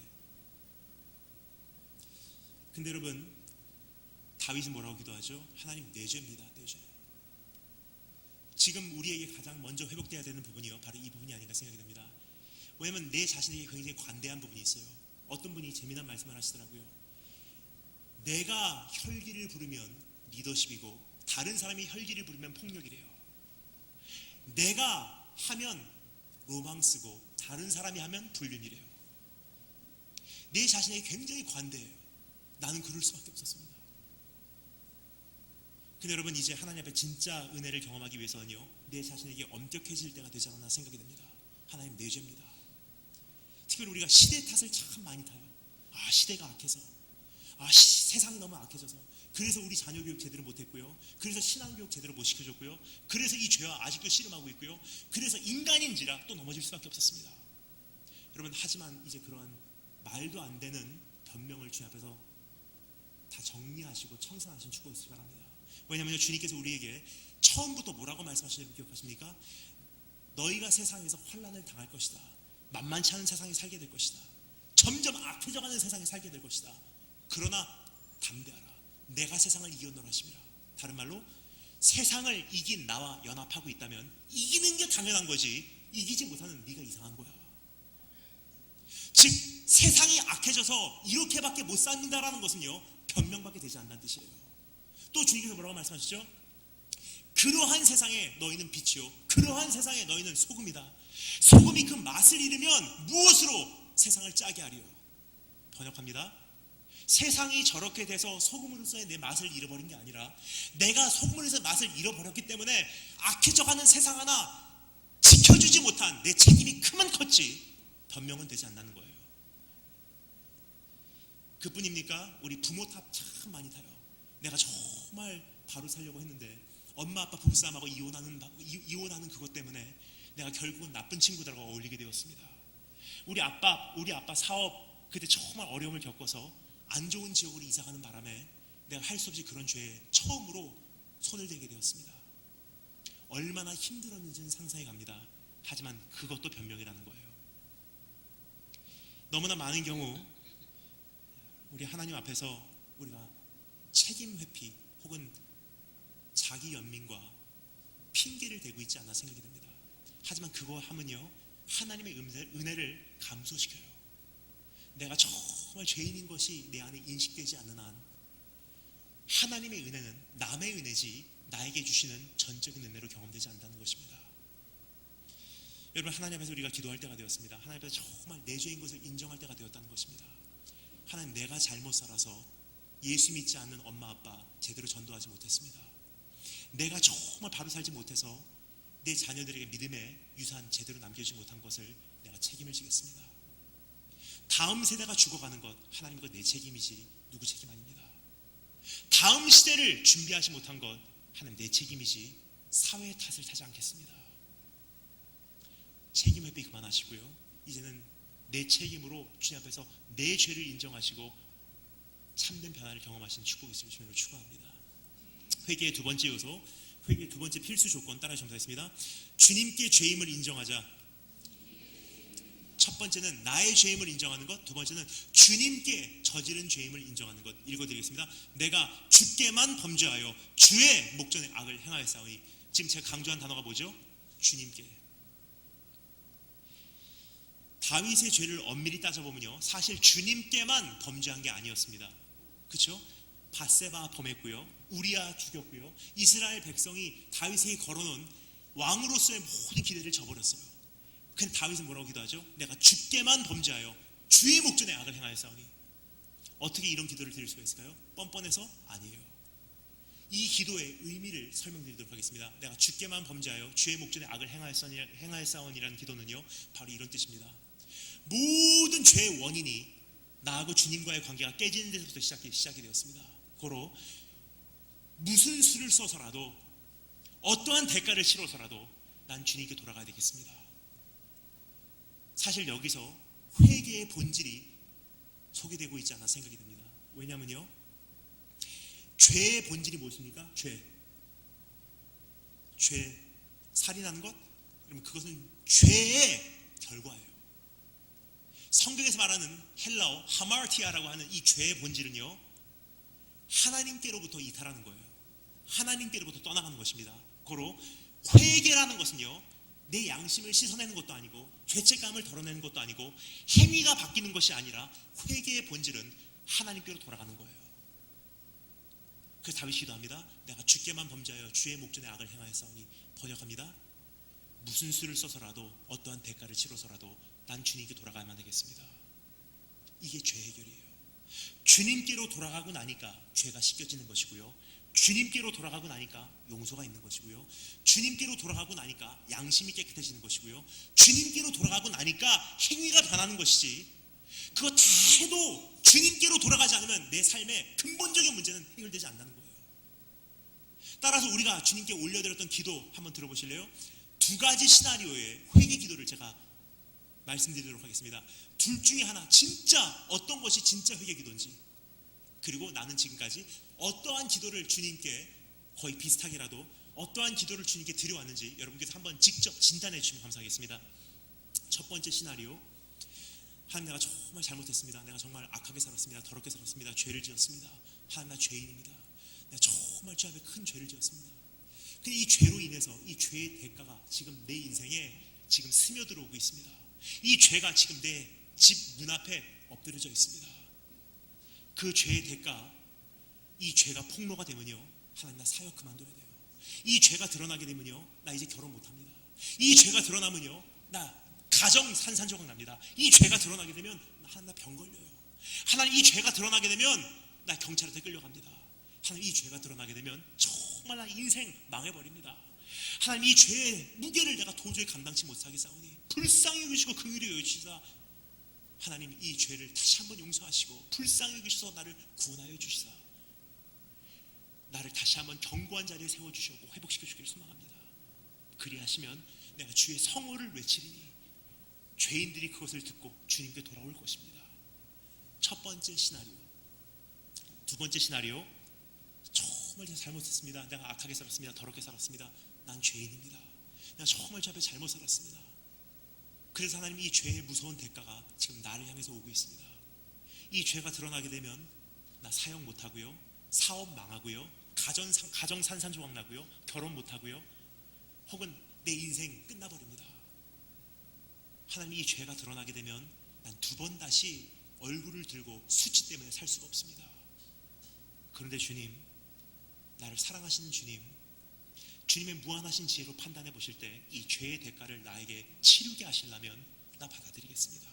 근데 여러분, 다윗은 뭐라고 기도하죠? 하나님 내 죄입니다. 내 죄. 지금 우리에게 가장 먼저 회복되어야 되는 부분이요, 바로 이 부분이 아닌가 생각이 됩니다. 왜냐하면 내 자신에게 굉장히 관대한 부분이 있어요. 어떤 분이 재미난 말씀을 하시더라고요. 내가 혈기를 부르면 리더십이고 다른 사람이 혈기를 부르면 폭력이래요. 내가 하면 로망스고 다른 사람이 하면 불륜이래요. 내 자신에게 굉장히 관대해요. 나는 그럴 수밖에 없었습니다. 근데 여러분, 이제 하나님 앞에 진짜 은혜를 경험하기 위해서는요, 내 자신에게 엄격해질 때가 되지 않았나 생각이 됩니다. 하나님 내 죄입니다. 특별히 우리가 시대 탓을 참 많이 타요. 시대가 악해서, 세상이 너무 악해져서, 그래서 우리 자녀 교육 제대로 못했고요, 그래서 신앙 교육 제대로 못 시켜줬고요, 그래서 이 죄와 아직도 씨름하고 있고요, 그래서 인간인지라 또 넘어질 수밖에 없었습니다. 여러분, 하지만 이제 그러한 말도 안 되는 변명을 주님 앞에서 다 정리하시고 청산하신 축복이 있으시 바랍니다. 왜냐하면 주님께서 우리에게 처음부터 뭐라고 말씀하시는지 기억하십니까? 너희가 세상에서 환난을 당할 것이다. 만만치 않은 세상에 살게 될 것이다. 점점 악해져가는 세상에 살게 될 것이다. 그러나 담대하라. 내가 세상을 이겨노라 하심이라. 다른 말로 세상을 이긴 나와 연합하고 있다면 이기는 게 당연한 거지, 이기지 못하는 네가 이상한 거야. 즉 세상이 악해져서 이렇게밖에 못 삽니다라는 것은요, 변명밖에 되지 않는다는 뜻이에요. 또 주님께서 뭐라고 말씀하시죠? 그러한 세상에 너희는 빛이요 그러한 세상에 너희는 소금이다. 소금이 그 맛을 잃으면 무엇으로 세상을 짜게 하리요? 번역합니다. 세상이 저렇게 돼서 소금으로서의 내 맛을 잃어버린 게 아니라 내가 소금으로서의 맛을 잃어버렸기 때문에 악해져가는 세상 하나 지켜주지 못한 내 책임이 크면 컸지 변명은 되지 않는 거예요. 그뿐입니까? 우리 부모 탑 참 많이 타요. 내가 정말 바로 살려고 했는데 엄마 아빠 부부싸움하고 이혼하는 그것 때문에 내가 결국은 나쁜 친구들하고 어울리게 되었습니다. 우리 아빠 사업 그때 정말 어려움을 겪어서 안 좋은 지역으로 이사가는 바람에 내가 할 수 없이 그런 죄에 처음으로 손을 대게 되었습니다. 얼마나 힘들었는지는 상상해 갑니다. 하지만 그것도 변명이라는 거예요. 너무나 많은 경우 우리 하나님 앞에서 우리가 책임 회피 혹은 자기 연민과 핑계를 대고 있지 않나 생각이 됩니다. 하지만 그거 하면요, 하나님의 은혜를 감소시켜요. 내가 정말 죄인인 것이 내 안에 인식되지 않는 한 하나님의 은혜는 남의 은혜지 나에게 주시는 전적인 은혜로 경험되지 않는다는 것입니다. 여러분, 하나님 앞에서 우리가 기도할 때가 되었습니다. 하나님 앞에서 정말 내 죄인 것을 인정할 때가 되었다는 것입니다. 하나님, 내가 잘못 살아서 예수 믿지 않는 엄마 아빠 제대로 전도하지 못했습니다. 내가 정말 바로 살지 못해서 내 자녀들에게 믿음의 유산 제대로 남겨주지 못한 것을 내가 책임을 지겠습니다. 다음 세대가 죽어가는 것, 하나님 것 내 책임이지 누구 책임 아닙니다. 다음 시대를 준비하지 못한 것, 하나님 내 책임이지 사회의 탓을 타지 않겠습니다. 책임 회피 그만하시고요, 이제는 내 책임으로 주님 앞에서 내 죄를 인정하시고 참된 변화를 경험하시는 축복이 있으시면 축원합니다. 회개의 두 번째 요소, 회개의 두 번째 필수 조건 따라 점수했습니다. 주님께 죄임을 인정하자. 첫 번째는 나의 죄임을 인정하는 것, 두 번째는 주님께 저지른 죄임을 인정하는 것. 읽어드리겠습니다. 내가 주께만 범죄하여 주의 목전에 악을 행하였사오니. 지금 제가 강조한 단어가 뭐죠? 주님께. 다윗의 죄를 엄밀히 따져보면요, 사실 주님께만 범죄한 게 아니었습니다. 그렇죠? 밧세바 범했고요, 우리아 죽였고요, 이스라엘 백성이 다윗에게 걸어놓은 왕으로서의 모든 기대를 저버렸어요. 근데 다윗은 뭐라고 기도하죠? 내가 주께만 범죄하여 주의 목전에 악을 행하였사오니. 어떻게 이런 기도를 드릴 수가 있을까요? 뻔뻔해서? 아니에요. 이 기도의 의미를 설명드리도록 하겠습니다. 내가 주께만 범죄하여 주의 목전에 악을 행하였사오니라는 기도는요, 바로 이런 뜻입니다. 모든 죄의 원인이 나하고 주님과의 관계가 깨지는 데서부터 시작이 되었습니다. 고로 무슨 수를 써서라도, 어떠한 대가를 치러서라도 난 주님께 돌아가야 되겠습니다. 사실 여기서 회개의 본질이 소개되고 있지 않아 생각이 듭니다. 왜냐하면요, 죄의 본질이 무엇입니까? 죄, 살인하는 것? 그러면 그것은 죄의 결과예요. 성경에서 말하는 헬라어 하마르티아라고 하는 이 죄의 본질은요, 하나님께로부터 이탈하는 거예요. 하나님께로부터 떠나가는 것입니다. 고로 회개라는 것은요, 내 양심을 씻어내는 것도 아니고 죄책감을 덜어내는 것도 아니고 행위가 바뀌는 것이 아니라, 회개의 본질은 하나님께로 돌아가는 거예요. 그래서 다윗이 기도합니다. 내가 주께만 범죄하여 주의 목전에 악을 행하였사오니. 번역합니다. 무슨 수를 써서라도, 어떠한 대가를 치러서라도 난 주님께 돌아가야만 하겠습니다. 이게 죄 해결이에요. 주님께로 돌아가고 나니까 죄가 씻겨지는 것이고요, 주님께로 돌아가고 나니까 용서가 있는 것이고요, 주님께로 돌아가고 나니까 양심이 깨끗해지는 것이고요, 주님께로 돌아가고 나니까 행위가 변하는 것이지, 그거 다 해도 주님께로 돌아가지 않으면 내 삶의 근본적인 문제는 해결되지 않는다는 거예요. 따라서 우리가 주님께 올려드렸던 기도 한번 들어보실래요? 두 가지 시나리오의 회개 기도를 제가 말씀드리도록 하겠습니다. 둘 중에 하나, 진짜 어떤 것이 진짜 회개 기도인지, 그리고 나는 지금까지 어떠한 기도를 주님께 거의 비슷하게라도 어떠한 기도를 주님께 드려왔는지 여러분께서 한번 직접 진단해 주시면 감사하겠습니다. 첫 번째 시나리오, 하나님, 내가 정말 잘못했습니다. 내가 정말 악하게 살았습니다. 더럽게 살았습니다. 죄를 지었습니다. 하나님, 나 죄인입니다. 내가 정말 주 앞에 큰 죄를 지었습니다. 근데 이 죄로 인해서 이 죄의 대가가 지금 내 인생에 지금 스며들어오고 있습니다. 이 죄가 지금 내 집 문 앞에 엎드려져 있습니다. 그 죄의 대가, 이 죄가 폭로가 되면요, 하나님, 나 사역 그만둬야 돼요. 이 죄가 드러나게 되면요, 나 이제 결혼 못합니다. 이 죄가 드러나면요, 나 가정 산산조각 납니다. 이 죄가 드러나게 되면 하나님, 나 병 걸려요. 하나님, 이 죄가 드러나게 되면 나 경찰한테 끌려갑니다. 하나님, 이 죄가 드러나게 되면 정말 나 인생 망해버립니다. 하나님, 이 죄의 무게를 내가 도저히 감당치 못하겠사오니 불쌍히 여기시고 긍휼히 여기시사 하나님, 이 죄를 다시 한번 용서하시고 불쌍히 여기셔서 나를 구원하여 주시사 나를 다시 한번 견고한 자리에 세워주시고 회복시켜 주기를 소망합니다. 그리하시면 내가 주의 성호를 외치리니 죄인들이 그것을 듣고 주님께 돌아올 것입니다. 첫 번째 시나리오. 두 번째 시나리오, 정말 제가 잘못했습니다. 내가 악하게 살았습니다. 더럽게 살았습니다. 난 죄인입니다. 내가 정말 주 앞에 잘못 살았습니다. 그래서 하나님, 이 죄의 무서운 대가가 지금 나를 향해서 오고 있습니다. 이 죄가 드러나게 되면 나 사역 못하고요, 사업 망하고요, 가정 산산조각 나고요, 결혼 못하고요, 혹은 내 인생 끝나버립니다. 하나님, 이 죄가 드러나게 되면 난 두 번 다시 얼굴을 들고 수치 때문에 살 수가 없습니다. 그런데 주님, 나를 사랑하시는 주님의 무한하신 지혜로 판단해 보실 때 이 죄의 대가를 나에게 치르게 하시려면 나 받아들이겠습니다.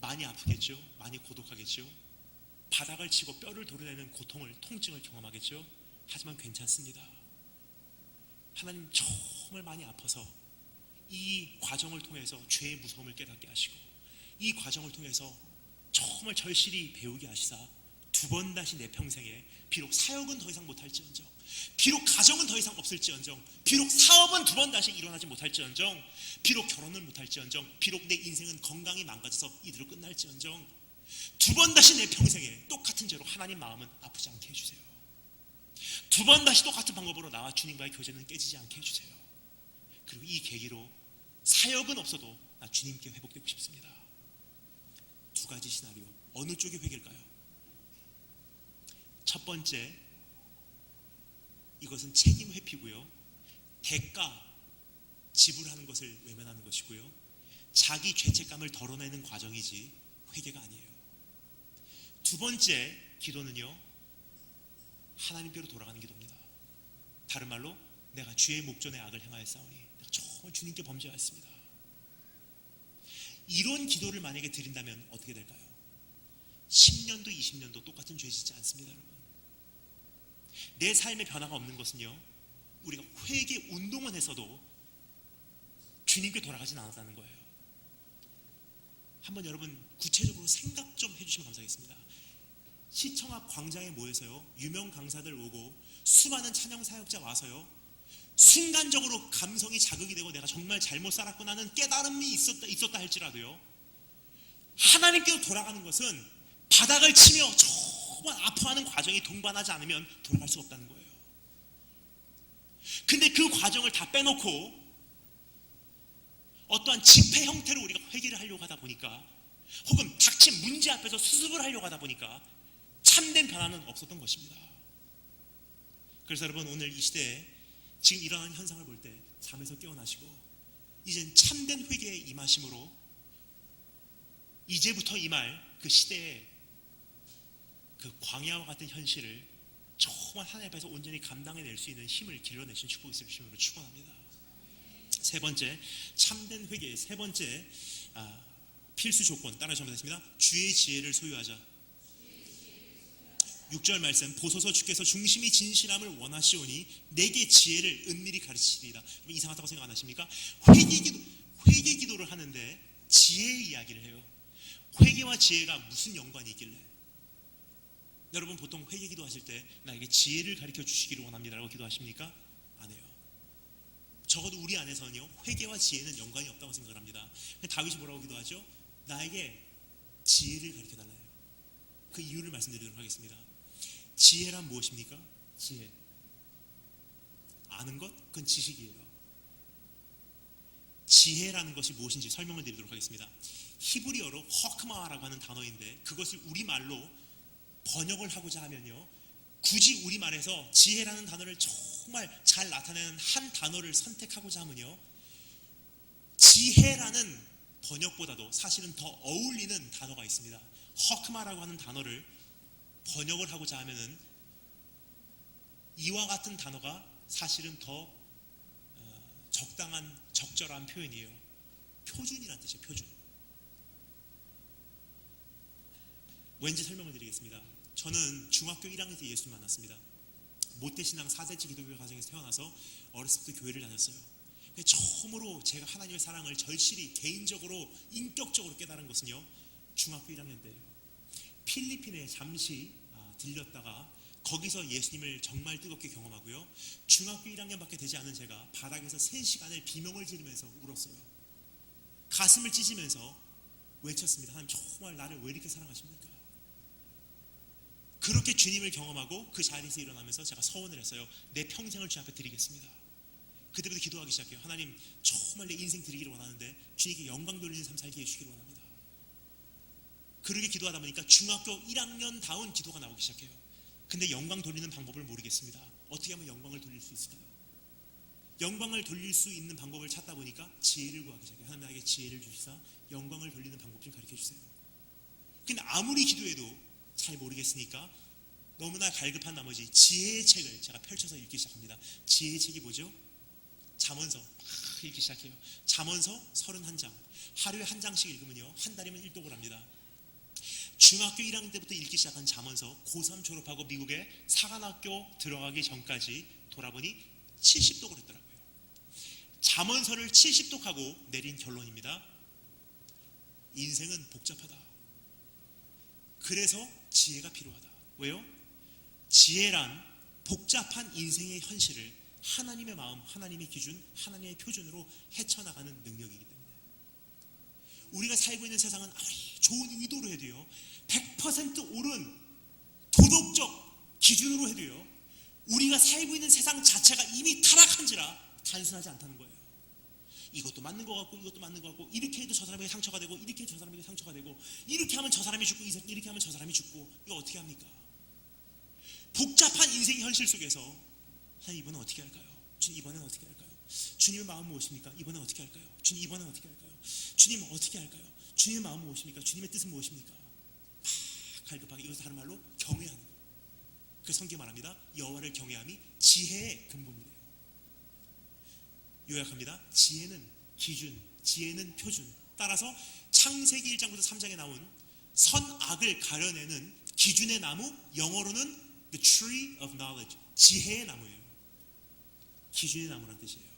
많이 아프겠죠? 많이 고독하겠죠? 바닥을 치고 뼈를 도려내는 고통을, 통증을 경험하겠죠? 하지만 괜찮습니다. 하나님, 정말 많이 아파서 이 과정을 통해서 죄의 무서움을 깨닫게 하시고, 이 과정을 통해서 정말 절실히 배우게 하시사 두 번 다시 내 평생에 비록 사역은 더 이상 못할지언정, 비록 가정은 더 이상 없을지언정, 비록 사업은 두 번 다시 일어나지 못할지언정, 비록 결혼을 못할지언정, 비록 내 인생은 건강이 망가져서 이대로 끝날지언정, 두 번 다시 내 평생에 똑같은 죄로 하나님 마음은 아프지 않게 해주세요. 두 번 다시 똑같은 방법으로 나와 주님과의 교제는 깨지지 않게 해주세요. 그리고 이 계기로 사역은 없어도 나 주님께 회복되고 싶습니다. 두 가지 시나리오, 어느 쪽이 회개일까요? 첫 번째, 이것은 책임 회피고요, 대가, 지불하는 것을 외면하는 것이고요. 자기 죄책감을 덜어내는 과정이지 회개가 아니에요. 두 번째 기도는요, 하나님께로 돌아가는 기도입니다. 다른 말로 내가 주의 목전에 악을 행하였사오니 내가 정말 주님께 범죄하였습니다. 이런 기도를 만약에 드린다면 어떻게 될까요? 10년도 20년도 똑같은 죄 짓지 않습니다. 여러분, 내 삶에 변화가 없는 것은요, 우리가 회개 운동은 했어도 주님께 돌아가진 않았다는 거예요. 한번 여러분 구체적으로 생각 좀 해주시면 감사하겠습니다. 시청 앞 광장에 모여서요, 유명 강사들 오고 수많은 찬양 사역자 와서요, 순간적으로 감성이 자극이 되고 내가 정말 잘못 살았구나 하는 깨달음이 있었다 할지라도요, 하나님께로 돌아가는 것은 바닥을 치며 정말 아파하는 과정이 동반하지 않으면 돌아갈 수 없다는 거예요. 근데 그 과정을 다 빼놓고 어떠한 집회 형태로 우리가 회개를 하려고 하다 보니까, 혹은 닥친 문제 앞에서 수습을 하려고 하다 보니까 참된 변화는 없었던 것입니다. 그래서 여러분, 오늘 이 시대에 지금 일어나는 현상을 볼 때 잠에서 깨어나시고 이젠 참된 회개에 임하심으로 이제부터 임할 그 시대의 그 광야와 같은 현실을 정말 하나님 앞에서 온전히 감당해낼 수 있는 힘을 길러내신 축복이 있을 주심으로 축원합니다. 세 번째, 참된 회개의 세 번째 필수 조건 따라서 하겠습니다. 주의 지혜를 소유하자. 6절 말씀, 보소서 주께서 중심이 진실함을 원하시오니 내게 지혜를 은밀히 가르치리이다. 이상하다고 생각 안 하십니까? 회개 기도를 하는데 지혜의 이야기를 해요. 회개와 지혜가 무슨 연관이 있길래? 여러분 보통 회개 기도하실 때 나에게 지혜를 가르쳐 주시기를 원합니다라고 기도하십니까? 안 해요. 적어도 우리 안에서는요, 회개와 지혜는 연관이 없다고 생각을 합니다. 다윗이 뭐라고 기도하죠? 나에게 지혜를 가르쳐 달라요. 그 이유를 말씀드리도록 하겠습니다. 지혜란 무엇입니까? 지혜, 아는 것? 그건 지식이에요. 지혜라는 것이 무엇인지 설명을 드리도록 하겠습니다. 히브리어로 허크마라고 하는 단어인데, 그것을 우리말로 번역을 하고자 하면요, 굳이 우리말에서 지혜라는 단어를 정말 잘 나타내는 한 단어를 선택하고자 하면요, 지혜라는 번역보다도 사실은 더 어울리는 단어가 있습니다. 허크마라고 하는 단어를 번역을 하고자 하면은 이와 같은 단어가 사실은 더 적당한 적절한 표현이에요. 표준이란 뜻이에요. 표준. 왠지 설명을 드리겠습니다. 저는 중학교 1학년 때 예수를 만났습니다. 모태신앙 4세치 기독교 가정에서 태어나서 어렸을 때 교회를 다녔어요. 처음으로 제가 하나님의 사랑을 절실히 개인적으로 인격적으로 깨달은 것은요, 중학교 1학년 때예요. 필리핀에 잠시 들렸다가 거기서 예수님을 정말 뜨겁게 경험하고요, 중학교 1학년밖에 되지 않은 제가 바닥에서 3시간을 비명을 지르면서 울었어요. 가슴을 찢으면서 외쳤습니다. 하나님 정말 나를 왜 이렇게 사랑하십니까? 그렇게 주님을 경험하고 그 자리에서 일어나면서 제가 서원을 했어요. 내 평생을 주 앞에 드리겠습니다. 그때부터 기도하기 시작해요. 하나님 정말 내 인생 드리기를 원하는데 주님께 영광 돌리는 삶 살게 해주시기를 원합니다. 그렇게 기도하다 보니까 중학교 1학년다운 기도가 나오기 시작해요. 근데 영광 돌리는 방법을 모르겠습니다. 어떻게 하면 영광을 돌릴 수 있을까요? 영광을 돌릴 수 있는 방법을 찾다 보니까 지혜를 구하기 시작해요. 하나님 나에게 지혜를 주시사 영광을 돌리는 방법 좀 가르쳐 주세요. 근데 아무리 기도해도 잘 모르겠으니까 너무나 갈급한 나머지 지혜의 책을 제가 펼쳐서 읽기 시작합니다. 지혜의 책이 뭐죠? 잠언서 막 읽기 시작해요. 잠언서 31장, 하루에 한 장씩 읽으면요, 한 달이면 1독을 합니다. 중학교 1학년 때부터 읽기 시작한 잠언서 고3 졸업하고 미국에 사관학교 들어가기 전까지 돌아보니 70독을 했더라고요. 잠언서를 70독하고 내린 결론입니다. 인생은 복잡하다. 그래서 지혜가 필요하다. 왜요? 지혜란 복잡한 인생의 현실을 하나님의 마음, 하나님의 기준, 하나님의 표준으로 헤쳐나가는 능력이기 때문에 우리가 살고 있는 세상은 아무리 좋은 의도로 해도요, 100% 옳은 도덕적 기준으로 해도요, 우리가 살고 있는 세상 자체가 이미 타락한지라 단순하지 않다는 거예요. 이것도 맞는 것 같고 이것도 맞는 것 같고, 이렇게 해도 저 사람에게 상처가 되고 이렇게 해도 저 사람에게 상처가 되고, 이렇게 하면 저 사람이 죽고 이렇게 하면 저 사람이 죽고, 이거 어떻게 합니까? 복잡한 인생의 현실 속에서 하나님 이번엔 어떻게 할까요? 주님 이번엔 어떻게 할까요? 주님의 마음 무엇입니까? 이번엔 어떻게 할까요? 주님 이번엔 어떻게 할까요? 주님 어떻게 할까요? 주님의 마음 무엇입니까? 주님의 뜻은 무엇입니까? 막 갈급하게, 이것을 다른 말로 경외하는 거예요. 그 성경 말합니다. 여호와를 경외함이 지혜의 근본이래요. 요약합니다. 지혜는 기준, 지혜는 표준. 따라서 창세기 1장부터 3장에 나온 선악을 가려내는 기준의 나무, 영어로는 the tree of knowledge, 지혜의 나무예요. 기준의 나무라는 뜻이에요.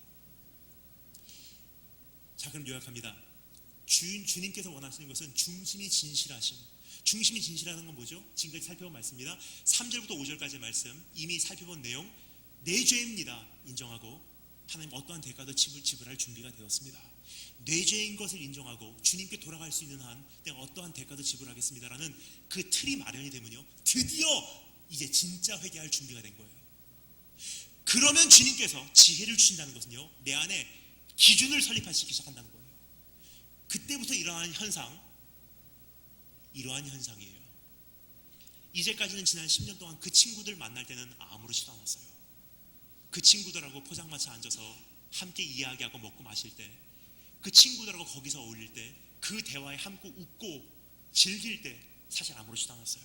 자, 그럼 요약합니다. 주님께서 원하시는 것은 중심이 진실하심. 중심이 진실하는 건 뭐죠? 지금까지 살펴본 말씀입니다. 3절부터 5절까지의 말씀, 이미 살펴본 내용, 내 죄입니다 인정하고 하나님 어떠한 대가도 지불할 준비가 되었습니다. 내 죄인 것을 인정하고 주님께 돌아갈 수 있는 한 내가 어떠한 대가도 지불하겠습니다라는 그 틀이 마련이 되면요, 드디어 이제 진짜 회개할 준비가 된 거예요. 그러면 주님께서 지혜를 주신다는 것은요, 내 안에 기준을 설립하시기 시작한다는 거예요. 그때부터 일어나는 이러한 현상이에요. 이제까지는 지난 10년 동안 그 친구들 만날 때는 아무렇지도 않았어요. 그 친구들하고 포장마차 앉아서 함께 이야기하고 먹고 마실 때, 그 친구들하고 거기서 어울릴 때, 그 대화에 함께 웃고 즐길 때 사실 아무렇지도 않았어요.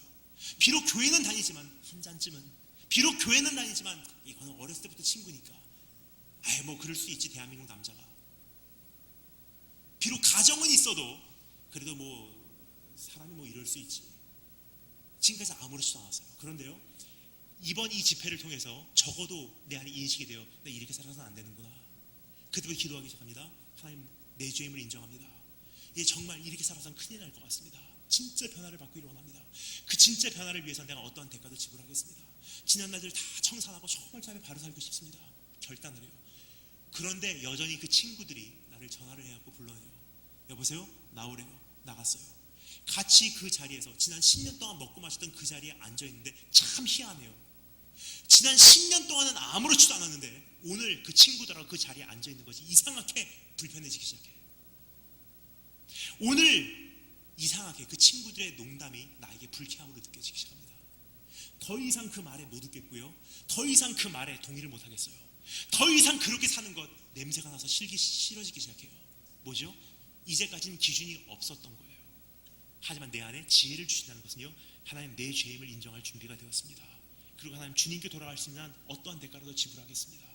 비록 교회는 다니지만 한 잔쯤은, 비록 교회는 다니지만 이거는 어렸을 때부터 친구니까 뭐 그럴 수 있지, 대한민국 남자가. 비록 가정은 있어도 그래도 사람이 이럴 수 있지. 지금까지 아무렇지도 않았어요. 그런데요, 이번 이 집회를 통해서 적어도 내 안에 인식이 돼요. 나 이렇게 살아서는 안 되는구나. 그때부터 기도하기 시작합니다. 하나님, 내 죄임을 인정합니다. 이제 정말 이렇게 살아서는 큰일 날 것 같습니다. 진짜 변화를 받기를 원합니다. 그 진짜 변화를 위해서 내가 어떠한 대가도 지불하겠습니다. 지난 날들 다 청산하고 정말 잘 바로 살고 싶습니다. 결단을 해요. 그런데 여전히 그 친구들이 나를 전화를 해갖고 불러내요. 여보세요? 나오래요. 나갔어요. 같이 그 자리에서 지난 10년 동안 먹고 마셨던 그 자리에 앉아있는데 참 희한해요. 지난 10년 동안은 아무렇지도 않았는데 오늘 그 친구들하고 그 자리에 앉아있는 것이 이상하게 불편해지기 시작해요. 오늘 이상하게 그 친구들의 농담이 나에게 불쾌함으로 느껴지기 시작합니다. 더 이상 그 말에 못 듣겠고요, 더 이상 그 말에 동의를 못 하겠어요. 더 이상 그렇게 사는 것 냄새가 나서 싫어지기 시작해요. 뭐죠? 이제까지는 기준이 없었던 거예요. 하지만 내 안에 지혜를 주신다는 것은요, 하나님 내 죄임을 인정할 준비가 되었습니다. 그리고 하나님 주님께 돌아갈 수 있는 한 어떠한 대가라도 지불하겠습니다.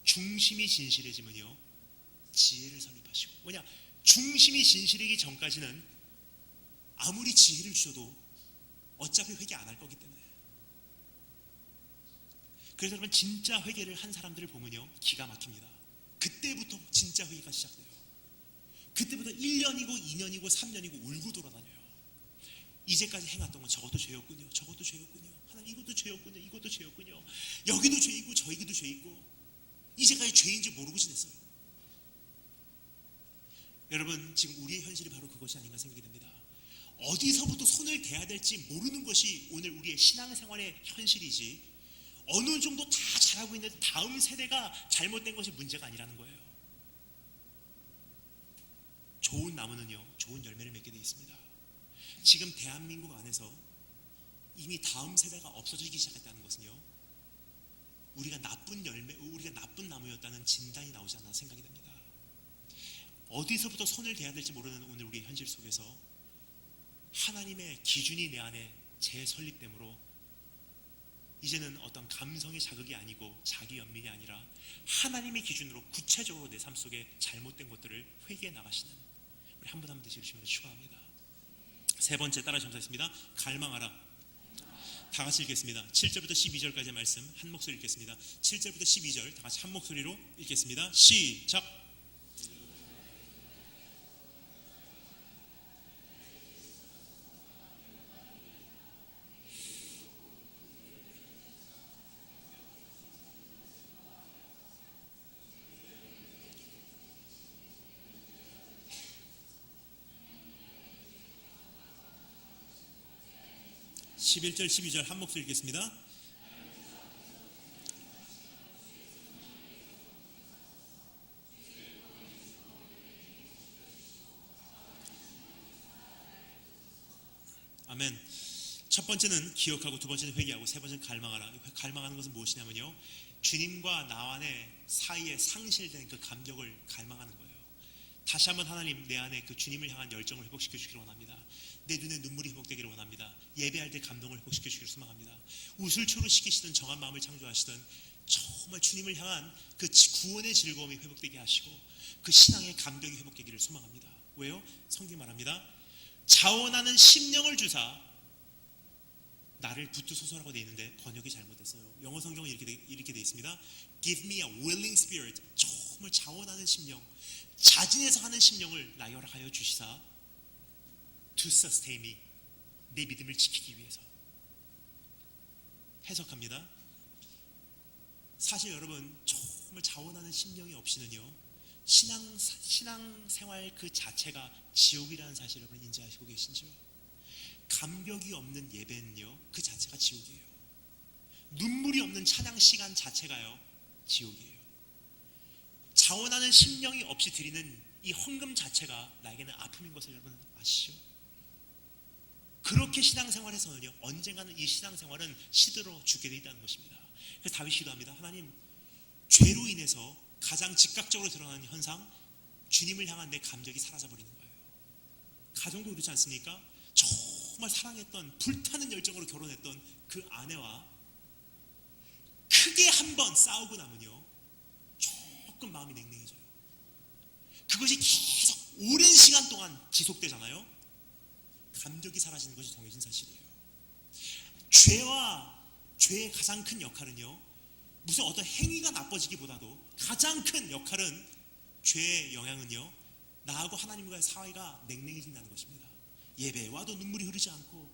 중심이 진실해지면요, 지혜를 설립하시고, 뭐냐, 중심이 진실이기 전까지는 아무리 지혜를 주셔도 어차피 회개 안 할 거기 때문에. 그래서 여러분, 진짜 회개를 한 사람들을 보면요, 기가 막힙니다. 그때부터 진짜 회개가 시작돼요. 그때부터 1년이고 2년이고 3년이고 울고 돌아다녀요. 이제까지 행했던 건 저것도 죄였군요, 저것도 죄였군요, 하나님 이것도 죄였군요, 이것도 죄였군요, 여기도 죄이고 저기도 죄이고, 이제까지 죄인지 모르고 지냈어요. 여러분, 지금 우리의 현실이 바로 그것이 아닌가 생각이 됩니다. 어디서부터 손을 대야 될지 모르는 것이 오늘 우리의 신앙생활의 현실이지, 어느 정도 다 잘하고 있는 다음 세대가 잘못된 것이 문제가 아니라는 거예요. 좋은 나무는요, 좋은 열매를 맺게 되어 있습니다. 지금 대한민국 안에서 이미 다음 세대가 없어지기 시작했다는 것은요, 우리가 나쁜 나무였다는 진단이 나오지 않나 생각이 됩니다. 어디서부터 손을 대야 될지 모르는 오늘 우리의 현실 속에서 하나님의 기준이 내 안에 재설립되므로 이제는 어떤 감성의 자극이 아니고 자기 연민이 아니라 하나님의 기준으로 구체적으로 내 삶 속에 잘못된 것들을 회개해 나가시는 우리 한 분 한 분 되시기를 축원합니다. 세 번째, 따라 점사했습니다. 갈망하라. 다 같이 읽겠습니다. 7절부터 12절까지의 말씀 한 목소리 읽겠습니다. 7절부터 12절 다 같이 한 목소리로 읽겠습니다. 시작. 11절 12절 한 목소리 읽겠습니다. 아멘. 첫 번째는 기억하고, 두 번째는 회개하고, 세 번째는 갈망하라. 갈망하는 것은 무엇이냐면요, 주님과 나와의 사이에 상실된 그 감격을 갈망하는 거예요. 다시 한번 하나님, 내 안에 그 주님을 향한 열정을 회복시켜 주기를 원합니다. 내 눈에 눈물이 회복되기를 원합니다. 예배할 때 감동을 회복시켜 주기를 소망합니다. 우슬초로 시키시던 정한 마음을 창조하시던 정말 주님을 향한 그 구원의 즐거움이 회복되게 하시고 그 신앙의 감격이 회복되기를 소망합니다. 왜요? 성경 말합니다. 자원하는 심령을 주사 나를 붙드소서라고 되어 있는데 번역이 잘못됐어요. 영어 성경은 이렇게 되어 있습니다. Give me a willing spirit. 정말 자원하는 심령, 자진해서 하는 심령을 나에게 허락하여 주시사 to sustain me. 내 믿음을 지키기 위해서. 해석합니다. 사실 여러분, 정말 자원하는 심령이 없이는요, 신앙생활 그 자체가 지옥이라는 사실을 여러분 인지하시고 계신지요? 감격이 없는 예배는요, 그 자체가 지옥이에요. 눈물이 없는 찬양 시간 자체가요, 지옥이에요. 자원하는 심령이 없이 드리는 이 헌금 자체가 나에게는 아픔인 것을 여러분 아시죠? 그렇게 신앙생활에서는요, 언젠가는 이 신앙생활은 시들어 죽게 돼 있다는 것입니다. 그래서 다윗이 기도합니다. 하나님, 죄로 인해서 가장 즉각적으로 드러나는 현상, 주님을 향한 내 감격이 사라져버리는 거예요. 가정도 그렇지 않습니까? 정말 사랑했던, 불타는 열정으로 결혼했던 그 아내와 크게 한번 싸우고 나면요, 조금 마음이 냉랭해져요. 그것이 계속 오랜 시간 동안 지속되잖아요. 감격이 사라지는 것이 정해진 사실이에요. 죄의 가장 큰 역할은요, 무슨 어떤 행위가 나빠지기보다도 가장 큰 역할은, 죄의 영향은요, 나하고 하나님과의 사이가 냉랭해진다는 것입니다. 예배에 와도 눈물이 흐르지 않고,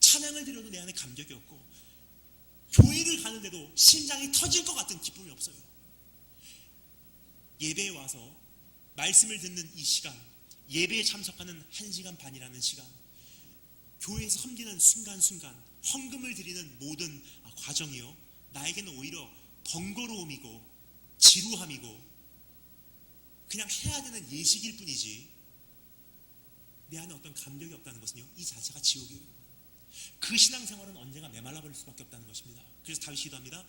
찬양을 드려도 내 안에 감격이 없고, 교회를 가는데도 심장이 터질 것 같은 기쁨이 없어요. 예배에 와서 말씀을 듣는 이 시간, 예배에 참석하는 1시간 반이라는 시간, 교회에서 섬기는 순간순간, 헌금을 드리는 모든 과정이요, 나에게는 오히려 번거로움이고 지루함이고 그냥 해야 되는 예식일 뿐이지, 내 안에 어떤 감격이 없다는 것은요, 이 자체가 지옥이에요. 그 신앙생활은 언젠가 메말라 버릴 수밖에 없다는 것입니다. 그래서 다윗이 기도합니다.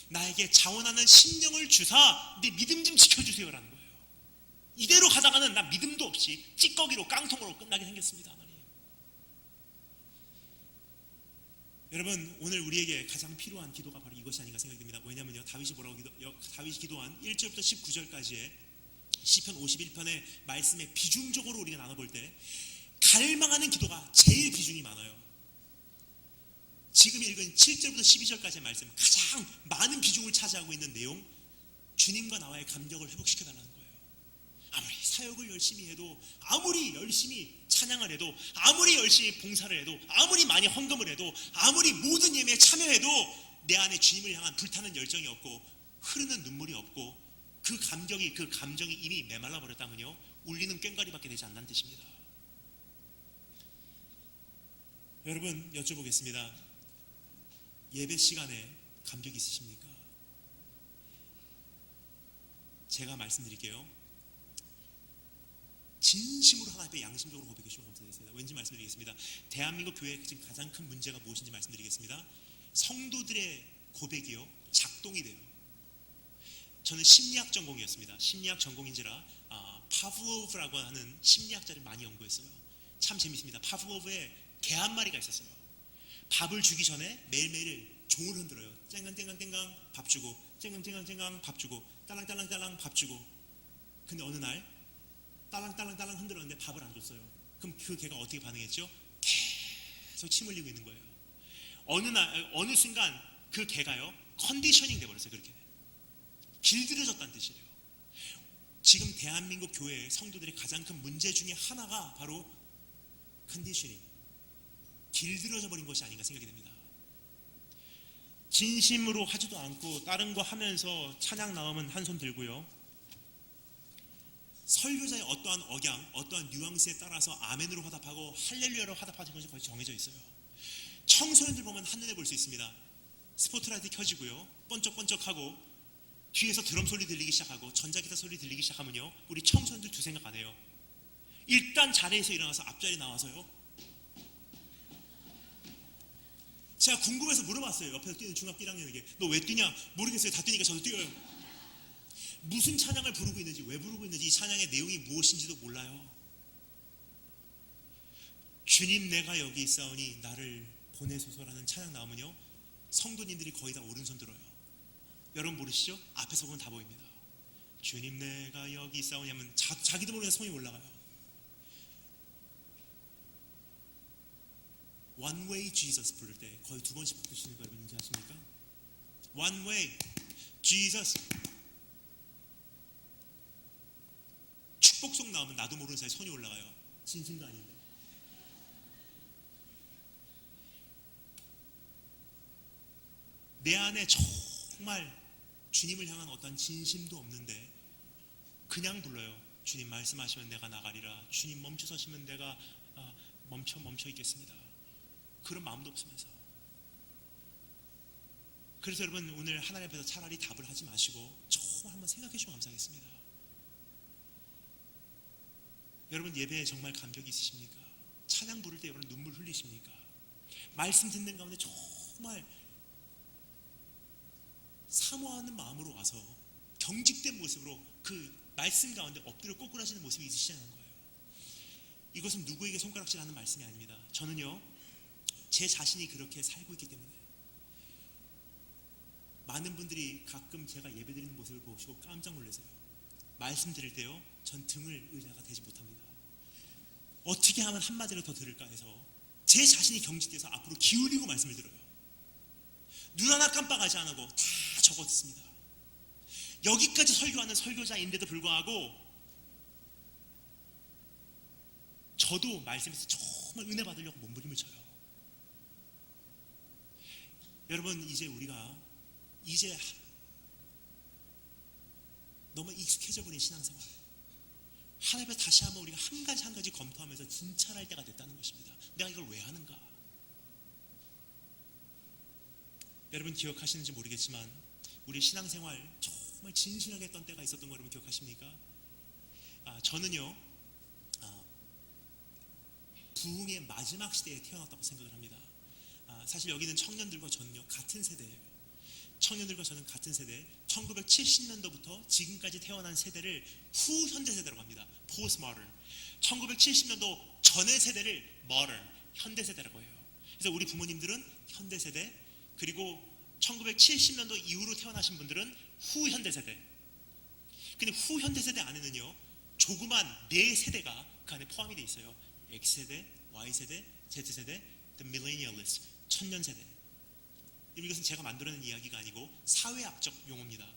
나에게 자원하는 심령을 주사 내 믿음 좀 지켜주세요라는 거예요. 이대로 가다가는 나 믿음도 없이 찌꺼기로, 깡통으로 끝나게 생겼습니다. 하나님, 여러분, 오늘 우리에게 가장 필요한 기도가 바로 이것이 아닌가 생각이 듭니다. 왜냐하면요, 다윗이 기도한 1절부터 19절까지의 시편 51편의 말씀에 비중적으로 우리가 나눠볼 때 갈망하는 기도가 제일 비중이 많아요. 지금 읽은 7절부터 12절까지의 말씀, 가장 많은 비중을 차지하고 있는 내용, 주님과 나와의 감격을 회복시켜달라는 거예요. 아무리 사역을 열심히 해도, 아무리 열심히 찬양을 해도, 아무리 열심히 봉사를 해도, 아무리 많이 헌금을 해도, 아무리 모든 예배에 참여해도 내 안에 주님을 향한 불타는 열정이 없고 흐르는 눈물이 없고 그 감정이 이미 메말라 버렸다면요, 울리는 꽹과리밖에 되지 않는 뜻입니다. 여러분, 여쭤보겠습니다. 예배 시간에 감격이 있으십니까? 제가 말씀드릴게요. 진심으로 하나님 앞에 양심적으로 고백해 주시면 감사드리겠습니다. 왠지 말씀드리겠습니다. 대한민국 교회의 지금 가장 큰 문제가 무엇인지 말씀드리겠습니다. 성도들의 고백이요, 작동이 돼요. 저는 심리학 전공이었습니다. 심리학 전공인지라 파브로브라고 하는 심리학자를 많이 연구했어요. 참 재밌습니다. 파브로브에 개 한 마리가 있었어요. 밥을 주기 전에 매일매일 종을 흔들어요. 쨍강쨍강쨍강 밥 주고, 쨍강쨍강쨍강 밥 주고, 딸랑딸랑딸랑 밥 주고. 근데 어느 날 딸랑딸랑딸랑 흔들었는데 밥을 안 줬어요. 그럼 그 개가 어떻게 반응했죠? 계속 침 흘리고 있는 거예요. 어느 순간 그 개가요, 컨디셔닝 돼버렸어요. 그렇게 길들여졌다는 뜻이에요. 지금 대한민국 교회의 성도들의 가장 큰 문제 중에 하나가 바로 컨디셔닝, 길들여져 버린 것이 아닌가 생각이 됩니다. 진심으로 하지도 않고 다른 거 하면서 찬양 나오면 한 손 들고요, 설교자의 어떠한 억양, 어떠한 뉘앙스에 따라서 아멘으로 화답하고 할렐루야로 화답하는 것이 거의 정해져 있어요. 청소년들 보면 한눈에 볼 수 있습니다. 스포트라이트 켜지고요, 번쩍번쩍하고 뒤에서 드럼 소리 들리기 시작하고 전자기타 소리 들리기 시작하면요, 우리 청소년들 두 생각 안 해요. 일단 자리에서 일어나서 앞자리 나와서요, 제가 궁금해서 물어봤어요. 옆에서 뛰는 중학교 1학년에게. 너 왜 뛰냐? 모르겠어요. 다 뛰니까 저도 뛰어요. 무슨 찬양을 부르고 있는지, 왜 부르고 있는지, 이 찬양의 내용이 무엇인지도 몰라요. 주님 내가 여기 있사오니 나를 보내소서라는 찬양 나오면요, 성도님들이 거의 다 오른손 들어요. 여러분 모르시죠? 앞에서 보면 다 보입니다. 주님 내가 여기 있사오니 하면 자기도 모르게 손이 올라가요. One Way Jesus 부를 때 거의 2번씩 부르시는 거 여러분 인지하십니까? One Way Jesus. 축복송 나오면 나도 모르는 사이에 손이 올라가요. 진심도 아닌데. 내 안에 정말 주님을 향한 어떤 진심도 없는데 그냥 불러요. 주님 말씀하시면 내가 나가리라. 주님 멈춰서시면 내가 멈춰 있겠습니다. 그런 마음도 없으면서. 그래서 여러분 오늘 하나님 앞에서 차라리 답을 하지 마시고 정말 한번 생각해 주시면 감사하겠습니다. 여러분 예배에 정말 감격이 있으십니까? 찬양 부를 때 여러분 눈물 흘리십니까? 말씀 듣는 가운데 정말 사모하는 마음으로 와서 경직된 모습으로 그 말씀 가운데 엎드려 꼬꾸라지는 모습이 있으시지 않은 거예요. 이것은 누구에게 손가락질하는 말씀이 아닙니다. 저는요 제 자신이 그렇게 살고 있기 때문에 많은 분들이 가끔 제가 예배드리는 모습을 보시고 깜짝 놀라세요. 말씀 드릴 때요 전 등을 의자가 되지 못합니다. 어떻게 하면 한마디를 더 들을까 해서 제 자신이 경직돼서 앞으로 기울이고 말씀을 들어요. 눈 하나 깜빡하지 않고 다 적어 듣습니다. 여기까지 설교하는 설교자인데도 불구하고 저도 말씀에서 정말 은혜 받으려고 몸부림을 쳐요. 여러분 이제 우리가 너무 익숙해져 버린 신앙생활, 하나님 앞에 다시 한번 우리가 한 가지 검토하면서 진찰할 때가 됐다는 것입니다. 내가 이걸 왜 하는가? 여러분 기억하시는지 모르겠지만 우리 신앙생활 정말 진실하게 했던 때가 있었던 거 여러분 기억하십니까? 저는요 부흥의 마지막 시대에 태어났다고 생각을 합니다. 사실 여기는 청년들과 저는요 같은 세대예요. 청년들과 저는 같은 세대, 1970년도부터 지금까지 태어난 세대를 후현대 세대라고 합니다. Postmodern. 1970년도 전의 세대를 Modern, 현대 세대라고 해요. 그래서 우리 부모님들은 현대 세대, 그리고 1970년도 이후로 태어나신 분들은 후현대 세대. 근데 후현대 세대 안에는요 조그만 네 세대가 그 안에 포함이 돼 있어요. X세대, Y세대, Z세대, The Millennialist, 천년세대. 이것은 제가 만들어낸 이야기가 아니고 사회학적 용어입니다.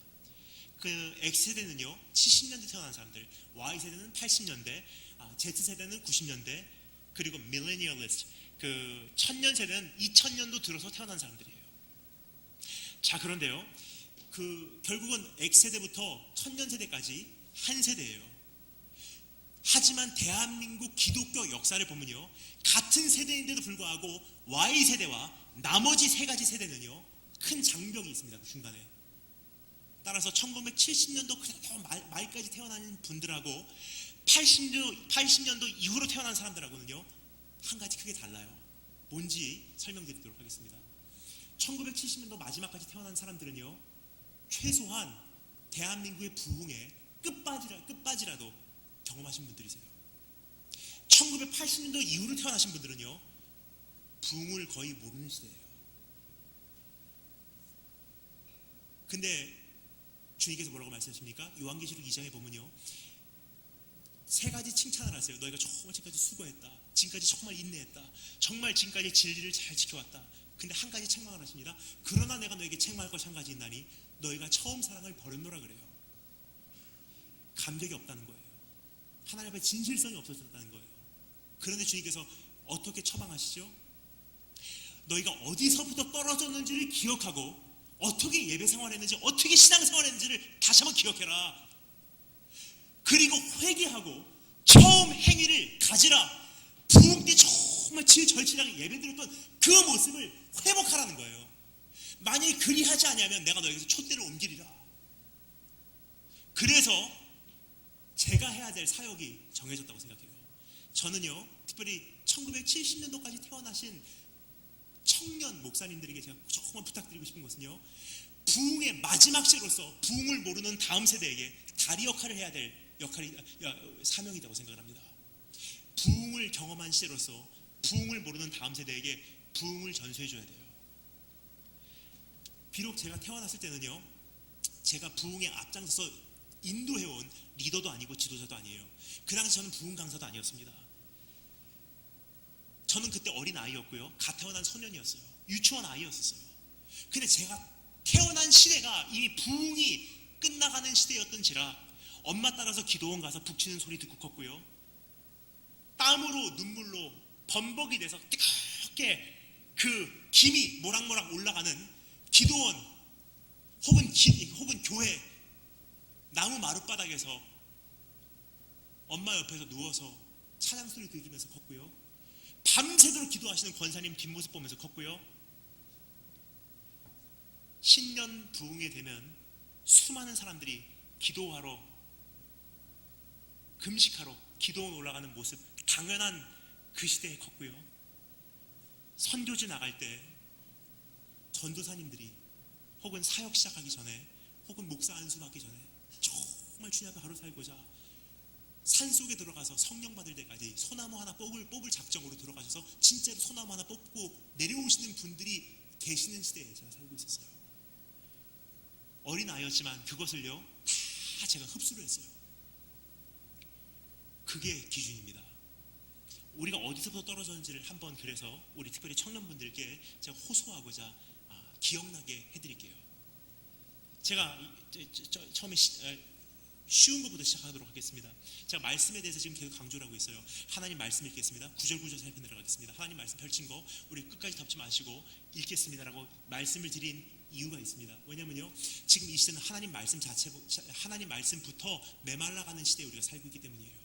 그 X세대는요 70년대 태어난 사람들, Y세대는 80년대, Z세대는 90년대, 그리고 Millennialist, 그 천년세대는 2000년도 들어서 태어난 사람들이에요. 자 그런데요 결국은 X세대부터 천년세대까지 한 세대예요. 하지만 대한민국 기독교 역사를 보면요 같은 세대인데도 불구하고 Y세대와 나머지 세 가지 세대는요 큰 장벽이 있습니다. 그 중간에. 따라서 1970년도 말까지 태어난 분들하고 80년도 이후로 태어난 사람들하고는요 한 가지 크게 달라요. 뭔지 설명드리도록 하겠습니다. 1970년도 마지막까지 태어난 사람들은요 최소한 대한민국의 부흥의 끝바지라도 경험하신 분들이세요. 1980년도 이후로 태어나신 분들은요 부흥을 거의 모르는 시대예요. 근데 주님께서 뭐라고 말씀하십니까? 요한계시록 2장에 보면요 세 가지 칭찬을 하세요. 너희가 정말 지금까지 수고했다, 지금까지 정말 인내했다, 정말 지금까지 진리를 잘 지켜왔다. 근데 한 가지 책망을 하십니다. 그러나 내가 너에게 책망할 것이 한 가지 있나니 너희가 처음 사랑을 버렸노라 그래요. 감격이 없다는 거예요. 하나님 앞에 진실성이 없어졌다는 거예요. 그런데 주님께서 어떻게 처방하시죠? 너희가 어디서부터 떨어졌는지를 기억하고 어떻게 예배 생활했는지, 어떻게 신앙 생활했는지를 다시 한번 기억해라. 그리고 회개하고 처음 행위를 가지라. 부흥 때 정말 절실하게 예배드렸던 그 모습을 회복하라는 거예요. 만약에 그리하지 아니하면 내가 너에게서 촛대를 옮기리라. 그래서 제가 해야 될 사역이 정해졌다고 생각해요. 저는요 특별히 1970년도까지 태어나신 청년 목사님들에게 제가 조금만 부탁드리고 싶은 것은요, 부흥의 마지막 시로서 부흥을 모르는 다음 세대에게 다리 역할을 해야 될 사명이라고 생각을 합니다. 부흥을 경험한 시대로서 부흥을 모르는 다음 세대에게 부흥을 전수해줘야 돼요. 비록 제가 태어났을 때는요, 제가 부흥에 앞장서서 인도해온 리더도 아니고 지도자도 아니에요. 그 당시 저는 부흥 강사도 아니었습니다. 저는 그때 어린 아이였고요, 갓 태어난 소년이었어요. 유치원 아이였었어요. 근데 제가 태어난 시대가 이미 부흥이 끝나가는 시대였던지라 엄마 따라서 기도원 가서 북치는 소리 듣고 컸고요, 땀으로 눈물로 범벅이 돼서 뜨겁게 그 김이 모락모락 올라가는 기도원 혹은 교회 나무 마룻바닥에서 엄마 옆에서 누워서 찬양 소리 들으면서 컸고요, 밤새도록 기도하시는 권사님 뒷모습 보면서 컸고요, 신년 부흥이 되면 수많은 사람들이 기도하러 금식하러 기도원 올라가는 모습 당연한 그 시대에 컸고요, 선교지 나갈 때 전도사님들이 혹은 사역 시작하기 전에 혹은 목사 안수 받기 전에 정말 주님 앞에 하루 살고자 산속에 들어가서 성령 받을 때까지 소나무 하나 뽑을 작정으로 들어가셔서 진짜로 소나무 하나 뽑고 내려오시는 분들이 계시는 시대에 제가 살고 있었어요. 어린 아이였지만 그것을요 다 제가 흡수를 했어요. 그게 기준입니다. 우리가 어디서부터 떨어졌는지를 한번 그래서 우리 특별히 청년분들께 제가 호소하고자 기억나게 해드릴게요. 제가 처음에 쉬운 것부터 시작하도록 하겠습니다. 제가 말씀에 대해서 지금 계속 강조를 하고 있어요. 하나님 말씀 읽겠습니다. 구절 살펴 내려가겠습니다. 하나님 말씀 펼친 거 우리 끝까지 덮지 마시고 읽겠습니다라고 말씀을 드린 이유가 있습니다. 왜냐면요, 지금 이 시대는 하나님 말씀부터 메말라가는 시대에 우리가 살고 있기 때문이에요.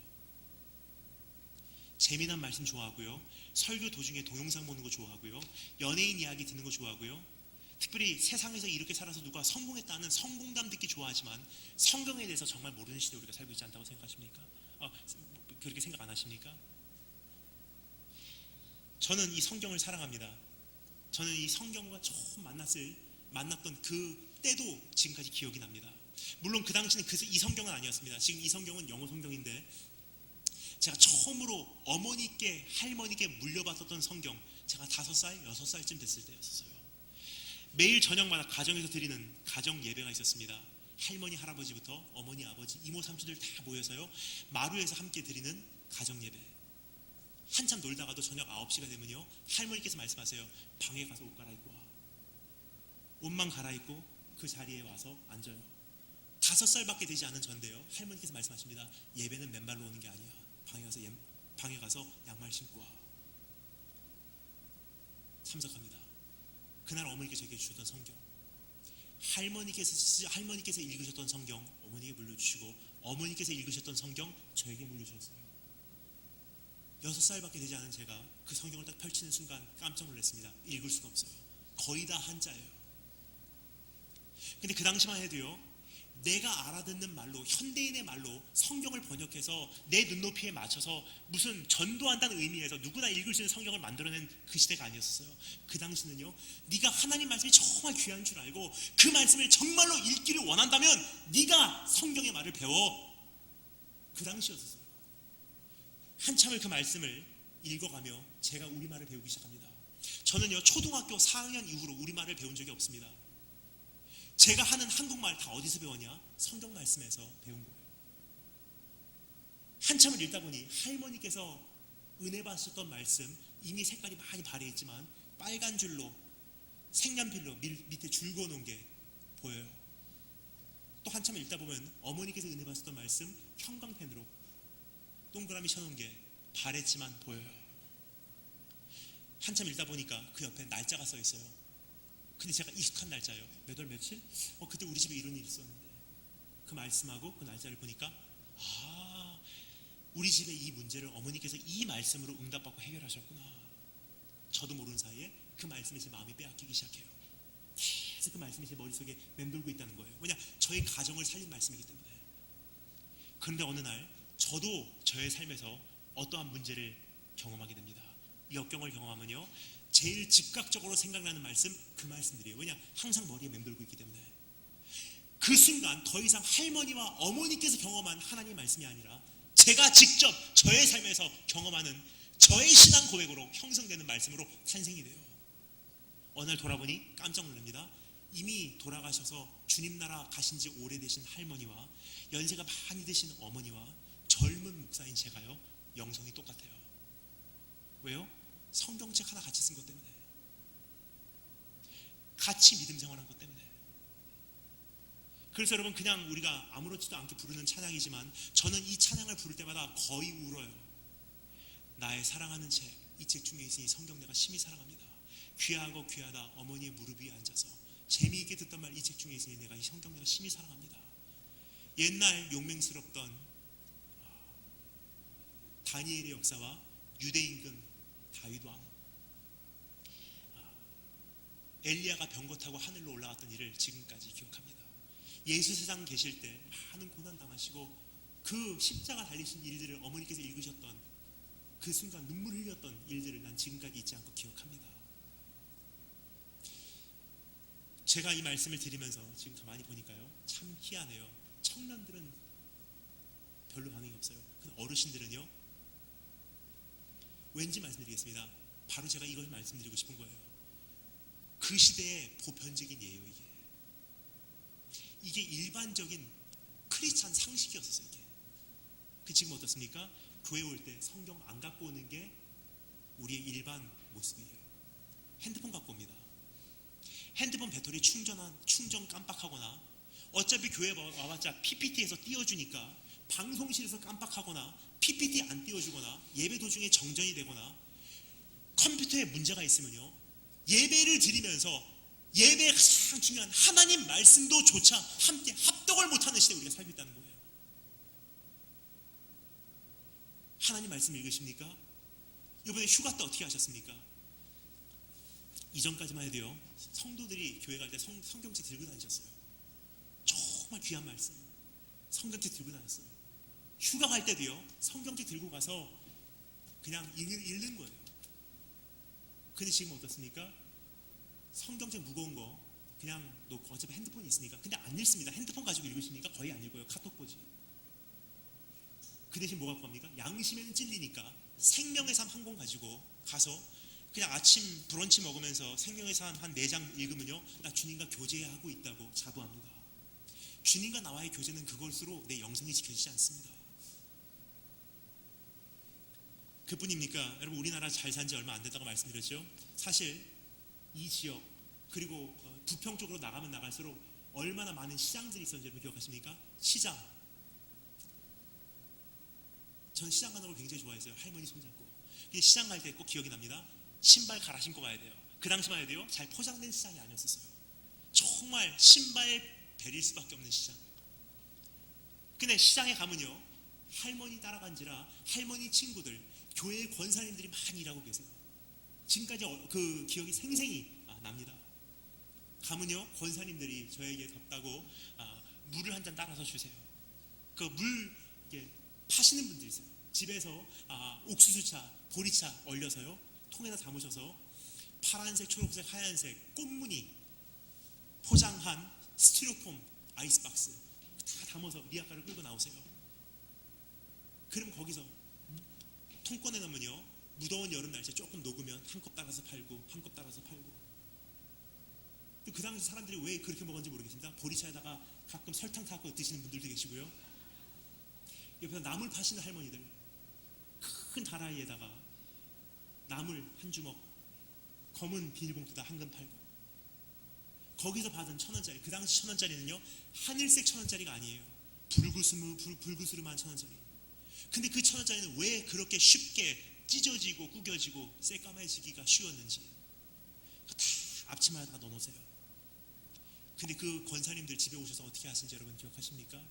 재미난 말씀 좋아하고요, 설교 도중에 동영상 보는 거 좋아하고요, 연예인 이야기 듣는 거 좋아하고요, 특별히 세상에서 이렇게 살아서 누가 성공했다는 성공담 듣기 좋아하지만 성경에 대해서 정말 모르는 시대에 우리가 살고 있지 않다고 생각하십니까? 그렇게 생각 안 하십니까? 저는 이 성경을 사랑합니다. 저는 이 성경과 처음 만났던 그 때도 지금까지 기억이 납니다. 물론 그 당시는 이 성경은 아니었습니다. 지금 이 성경은 영어 성경인데 제가 처음으로 어머니께 할머니께 물려받았던 성경, 제가 5살, 6살쯤 됐을 때였어요. 매일 저녁마다 가정에서 드리는 가정 예배가 있었습니다. 할머니, 할아버지부터 어머니, 아버지, 이모, 삼촌들 다 모여서요, 마루에서 함께 드리는 가정 예배. 한참 놀다가도 저녁 9시가 되면요, 할머니께서 말씀하세요. 방에 가서 옷 갈아입고 와. 옷만 갈아입고 그 자리에 와서 앉아요. 5살밖에 되지 않은 전데요, 할머니께서 말씀하십니다. 예배는 맨발로 오는 게 아니야. 방에 가서 양말 신고 와. 참석합니다. 그날 어머니께서 저에게 주셨던 성경, 할머니께서 읽으셨던 성경 어머니에게 물려주시고, 어머니께서 읽으셨던 성경 저에게 물려주셨어요. 6살밖에 되지 않은 제가 그 성경을 딱 펼치는 순간 깜짝 놀랐습니다. 읽을 수가 없어요. 거의 다 한자예요. 근데 그 당시만 해도요, 내가 알아듣는 말로, 현대인의 말로 성경을 번역해서 내 눈높이에 맞춰서 무슨 전도한다는 의미에서 누구나 읽을 수 있는 성경을 만들어낸 그 시대가 아니었어요. 그 당시는요, 네가 하나님 말씀이 정말 귀한 줄 알고 그 말씀을 정말로 읽기를 원한다면 네가 성경의 말을 배워. 그 당시였어요. 한참을 그 말씀을 읽어가며 제가 우리말을 배우기 시작합니다. 저는요, 초등학교 4학년 이후로 우리말을 배운 적이 없습니다. 제가 하는 한국말 다 어디서 배웠냐? 성경 말씀에서 배운 거예요. 한참을 읽다 보니 할머니께서 은혜 받으셨던 말씀, 이미 색깔이 많이 발해있지만 빨간 줄로 색연필로 밑에 줄 그어놓은 게 보여요. 또 한참을 읽다 보면 어머니께서 은혜 받으셨던 말씀, 형광펜으로 동그라미 쳐놓은 게 발했지만 보여요. 한참 읽다 보니까 그 옆에 날짜가 써 있어요. 근데 제가 익숙한 날짜예요. 몇 월 며칠? 그때 우리 집에 이런 일이 있었는데, 그 말씀하고 그 날짜를 보니까 우리 집의 이 문제를 어머니께서 이 말씀으로 응답받고 해결하셨구나. 저도 모르는 사이에 그 말씀이 제 마음이 빼앗기기 시작해요. 계속 그 말씀이 제 머릿속에 맴돌고 있다는 거예요. 왜냐? 저의 가정을 살린 말씀이기 때문에. 그런데 어느 날 저도 저의 삶에서 어떠한 문제를 경험하게 됩니다. 이 역경을 경험하면요, 제일 즉각적으로 생각나는 말씀, 그 말씀들이에요. 왜냐? 항상 머리에 맴돌고 있기 때문에. 그 순간 더 이상 할머니와 어머니께서 경험한 하나님의 말씀이 아니라 제가 직접 저의 삶에서 경험하는 저의 신앙 고백으로 형성되는 말씀으로 탄생이 돼요. 어느 날 돌아보니 깜짝 놀랍니다. 이미 돌아가셔서 주님 나라 가신 지 오래되신 할머니와 연세가 많이 드신 어머니와 젊은 목사인 제가요, 영성이 똑같아요. 왜요? 성경책 하나 같이 쓴 것 때문에, 같이 믿음 생활한 것 때문에. 그래서 여러분, 그냥 우리가 아무렇지도 않게 부르는 찬양이지만 저는 이 찬양을 부를 때마다 거의 울어요. 나의 사랑하는 책, 이 책 중에 있으니 성경 내가 심히 사랑합니다. 귀하고 귀하다 어머니의 무릎 위에 앉아서 재미있게 듣던 말, 이 책 중에 있으니 내가 이 성경 내가 심히 사랑합니다. 옛날 용맹스럽던 다니엘의 역사와 유대 임금 다윗 왕, 엘리야가 병거 타고 하늘로 올라갔던 일을 지금까지 기억합니다. 예수 세상 계실 때 많은 고난 당하시고 그 십자가 달리신 일들을 어머니께서 읽으셨던 그 순간 눈물 흘렸던 일들을 난 지금까지 잊지 않고 기억합니다. 제가 이 말씀을 드리면서 지금 가만히 보니까요, 참 희한해요. 청년들은 별로 반응이 없어요. 근데 어르신들은요, 왠지 말씀드리겠습니다. 바로 제가 이걸 말씀드리고 싶은 거예요. 그 시대의 보편적인 예요. 이게 일반적인 크리스찬 상식이었어요. 이게. 그 지금 어떻습니까? 교회 올 때 성경 안 갖고 오는 게 우리의 일반 모습이에요. 핸드폰 갖고 옵니다. 핸드폰 배터리 충전 깜빡하거나, 어차피 교회 와봤자 PPT에서 띄워주니까 방송실에서 깜빡하거나 PPT 안 띄워주거나 예배 도중에 정전이 되거나 컴퓨터에 문제가 있으면요, 예배를 드리면서 예배에 가장 중요한 하나님 말씀도 조차 함께 합독을 못하는 시대에 우리가 살고 있다는 거예요. 하나님 말씀 읽으십니까? 이번에 휴가 때 어떻게 하셨습니까? 이전까지만 해도요, 성도들이 교회 갈 때 성경책 들고 다니셨어요. 정말 귀한 말씀, 성경책 들고 다녔어요. 휴가 갈 때도요, 성경책 들고 가서 그냥 읽는 거예요. 근데 지금 어떻습니까? 성경책 무거운 거 그냥 놓고 어차피 핸드폰이 있으니까 근데 안 읽습니다. 핸드폰 가지고 읽으십니까? 거의 안 읽어요. 카톡 보지. 그 대신 뭐 갖고 갑니까? 양심에는 찔리니까 생명의 삶 한 권 가지고 가서 그냥 아침 브런치 먹으면서 생명의 삶 한 4장 읽으면요, 나 주님과 교제하고 있다고 자부합니다. 주님과 나와의 교제는 그것으로 내 영성이 지켜지지 않습니다. 그뿐입니까? 여러분, 우리나라 잘 산 지 얼마 안 됐다고 말씀드렸죠. 사실 이 지역 그리고 부평 쪽으로 나가면 나갈수록 얼마나 많은 시장들이 있었는지 여러분 기억하십니까? 시장. 전 시장 가는 걸 굉장히 좋아했어요. 할머니 손잡고. 시장 갈 때 꼭 기억이 납니다. 신발 갈아 신고 가야 돼요. 그 당시만 해도요, 잘 포장된 시장이 아니었었어요. 정말 신발 베릴 수밖에 없는 시장. 근데 시장에 가면요, 할머니 따라간지라 할머니 친구들, 교회 권사님들이 많이 일하고 계세요. 지금까지 그 기억이 생생히 납니다. 가면요, 권사님들이 저에게 덥다고 물을 한 잔 따라서 주세요. 그 물 파시는 분들이 있어요. 집에서 옥수수차, 보리차 얼려서요, 통에다 담으셔서 파란색, 초록색, 하얀색 꽃무늬 포장한 스티로폼 아이스박스 다 담아서 미약가를 끌고 나오세요. 그럼 거기서 통 꺼내 놓으면요, 무더운 여름 날씨에 조금 녹으면 한 컵 따라서 팔고 한 컵 따라서 팔고. 그 당시 사람들이 왜 그렇게 먹었는지 모르겠습니다. 보리차에다가 가끔 설탕 타고 드시는 분들도 계시고요, 옆에서 나물 파시는 할머니들 큰 다라이에다가 나물 한 주먹, 검은 비닐봉투다 한 근 팔고, 거기서 받은 1,000원짜리, 그 당시 1,000원짜리는요 하늘색 1,000원짜리가 아니에요. 불구스름한 1,000원짜리. 근데 그 1,000원짜리는 왜 그렇게 쉽게 찢어지고 구겨지고 새까매지기가 쉬웠는지 다 앞치마에다가 넣어놓으세요. 근데 그 권사님들 집에 오셔서 어떻게 하시는지 여러분 기억하십니까?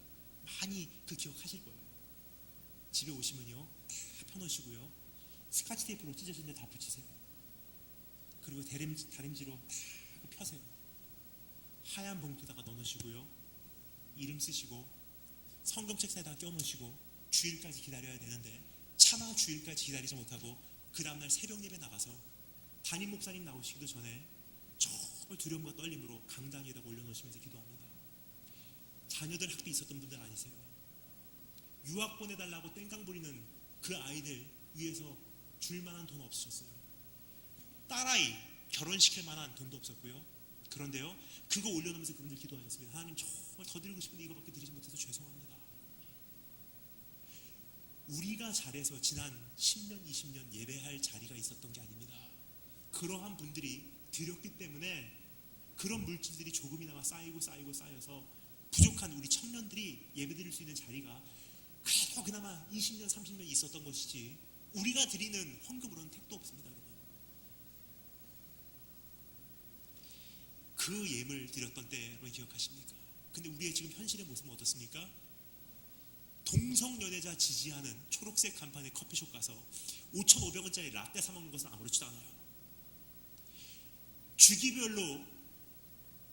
많이 그 기억하실 거예요. 집에 오시면요, 다 펴놓으시고요, 스카치 테이프로 찢어진 데 다 붙이세요. 그리고 다림질로 다 펴세요. 하얀 봉투에다가 넣어놓으시고요, 이름 쓰시고 성경책 사이에다가 껴놓으시고 주일까지 기다려야 되는데 차마 주일까지 기다리지 못하고 그 다음날 새벽 예배 나가서 담임 목사님 나오시기도 전에 정말 두려움과 떨림으로 강단 위에다가 올려놓으시면서 기도합니다. 자녀들 학비 있었던 분들 아니세요? 유학 보내달라고 땡깡 부리는 그 아이들 위해서 줄 만한 돈 없으셨어요. 딸아이 결혼시킬 만한 돈도 없었고요. 그런데요, 그거 올려놓으면서 그분들 기도하셨습니다. 하나님, 정말 더 드리고 싶은데 이거밖에 드리지 못해서 죄송합니다. 우리가 잘해서 지난 10년, 20년 예배할 자리가 있었던 게 아닙니다. 그러한 분들이 드렸기 때문에 그런 물질들이 조금이나마 쌓여서 부족한 우리 청년들이 예배드릴 수 있는 자리가 그래도 그나마 20년, 30년 있었던 것이지, 우리가 드리는 헌금으로는 택도 없습니다, 여러분. 그 예물 드렸던 때 여러분 기억하십니까? 근데 우리의 지금 현실의 모습은 어떻습니까? 동성연애자 지지하는 초록색 간판의 커피숍 가서 5,500원짜리 라떼 사 먹는 것은 아무렇지도 않아요. 주기별로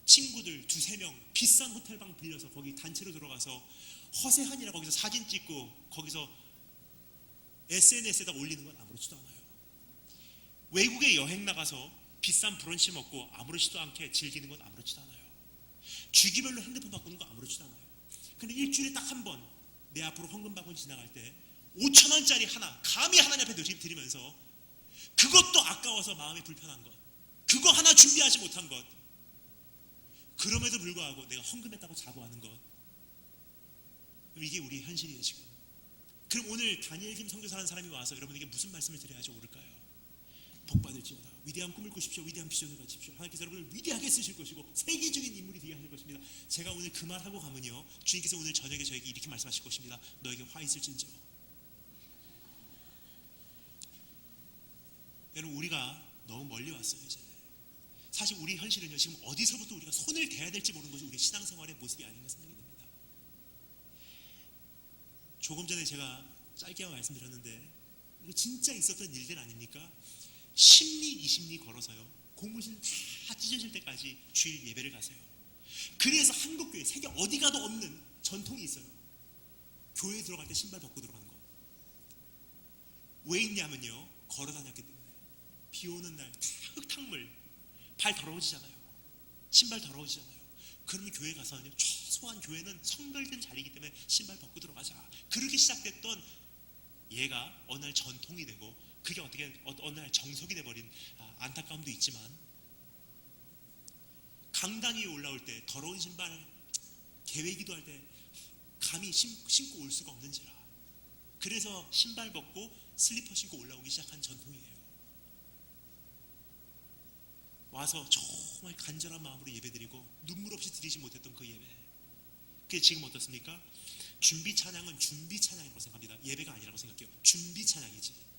친구들 2-3명 비싼 호텔방 빌려서 거기 단체로 들어가서 허세한이라 거기서 사진 찍고 거기서 SNS에다 올리는 건 아무렇지도 않아요. 외국에 여행 나가서 비싼 브런치 먹고 아무렇지도 않게 즐기는 건 아무렇지도 않아요. 주기별로 핸드폰 바꾸는 거 아무렇지도 않아요. 근데 일주일에 딱 한 번 내 앞으로 헌금 바구니 지나갈 때 5,000원짜리 하나 감히 하나님 앞에 드리면서, 그것도 아까워서 마음이 불편한 것, 그거 하나 준비하지 못한 것, 그럼에도 불구하고 내가 헌금했다고 자부하는 것, 이게 우리의 현실이에요 지금. 그럼 오늘 다니엘 김 선교사라는 사람이 와서 여러분에게 무슨 말씀을 드려야지 옳을까요? 복받을지어다. 위대한 꿈을 꾸십시오. 위대한 비전을 가지십시오. 하나님께서 여러분을 위대하게 쓰실 것이고 세계적인 인물이 되게 하실 것입니다. 제가 오늘 그 말하고 가면요, 주님께서 오늘 저녁에 저에게 이렇게 말씀하실 것입니다. 너에게 화 있을진저. 여러분, 우리가 너무 멀리 왔어요 이제. 사실 우리 현실은요, 지금 어디서부터 우리가 손을 대야 될지 모르는 것이 우리 신앙생활의 모습이 아닌가 생각이 듭니다. 조금 전에 제가 짧게 말씀드렸는데 이거 진짜 있었던 일들 아닙니까? 10리 20리 걸어서요, 고무신 다 찢어질 때까지 주일 예배를 가세요. 그래서 한국교회 세계 어디 가도 없는 전통이 있어요. 교회에 들어갈 때 신발 벗고 들어가는 거. 왜 있냐면요, 걸어 다녔기 때문에. 비 오는 날 흙탕물, 발 더러워지잖아요. 신발 더러워지잖아요. 그러면 교회 가서는요, 최소한 교회는 성결된 자리이기 때문에 신발 벗고 들어가자. 그렇게 시작됐던 얘가 어느 날 전통이 되고, 그게 어떻게 어느 날 정석이 돼버린 안타까움도 있지만, 강단 위에 올라올 때 더러운 신발 계획기도 할 때 감히 신고 올 수가 없는지라, 그래서 신발 벗고 슬리퍼 신고 올라오기 시작한 전통이에요. 와서 정말 간절한 마음으로 예배드리고 눈물 없이 드리지 못했던 그 예배, 그게 지금 어떻습니까? 준비 찬양은 준비 찬양이라고 생각합니다. 예배가 아니라고 생각해요. 준비 찬양이지.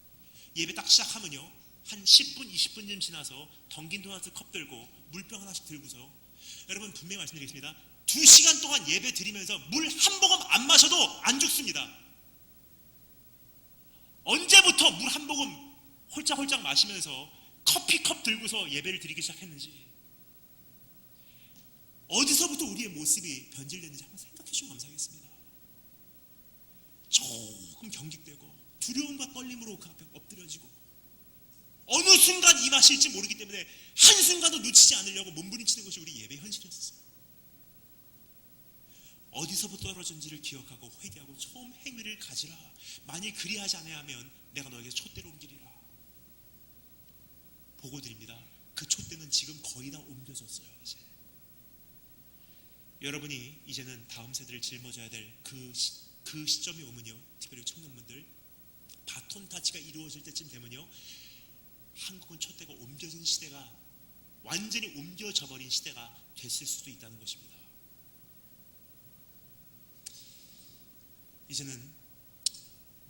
예배 딱 시작하면요, 한 10분 20분쯤 지나서 던킨 도넛 컵 들고 물병 하나씩 들고서, 여러분 분명히 말씀드리겠습니다. 2시간 동안 예배 드리면서 물 한 모금 안 마셔도 안 죽습니다. 언제부터 물 한 모금 홀짝홀짝 마시면서 커피컵 들고서 예배를 드리기 시작했는지, 어디서부터 우리의 모습이 변질됐는지 한번 생각해 주시면 감사하겠습니다. 조금 경직되고 두려움과 떨림으로 그 앞에 엎드려지고, 어느 순간 임하실지 모르기 때문에 한순간도 놓치지 않으려고 몸부림치는 것이 우리 예배 현실이었어요. 어디서부터 떨어진지를 기억하고 회개하고 처음 행위를 가지라. 만일 그리하지 아니하면 내가 너에게서 촛대로 옮기리라. 보고 드립니다. 그 촛대는 지금 거의 다 옮겨졌어요. 이제 여러분이 이제는 다음 세대를 짊어져야 될 그 시점이 오면요, 특별히 청년분들, 바톤 타치가 이루어질 때쯤 되면요, 한국은 촛대가 옮겨진 시대가, 완전히 옮겨져 버린 시대가 됐을 수도 있다는 것입니다. 이제는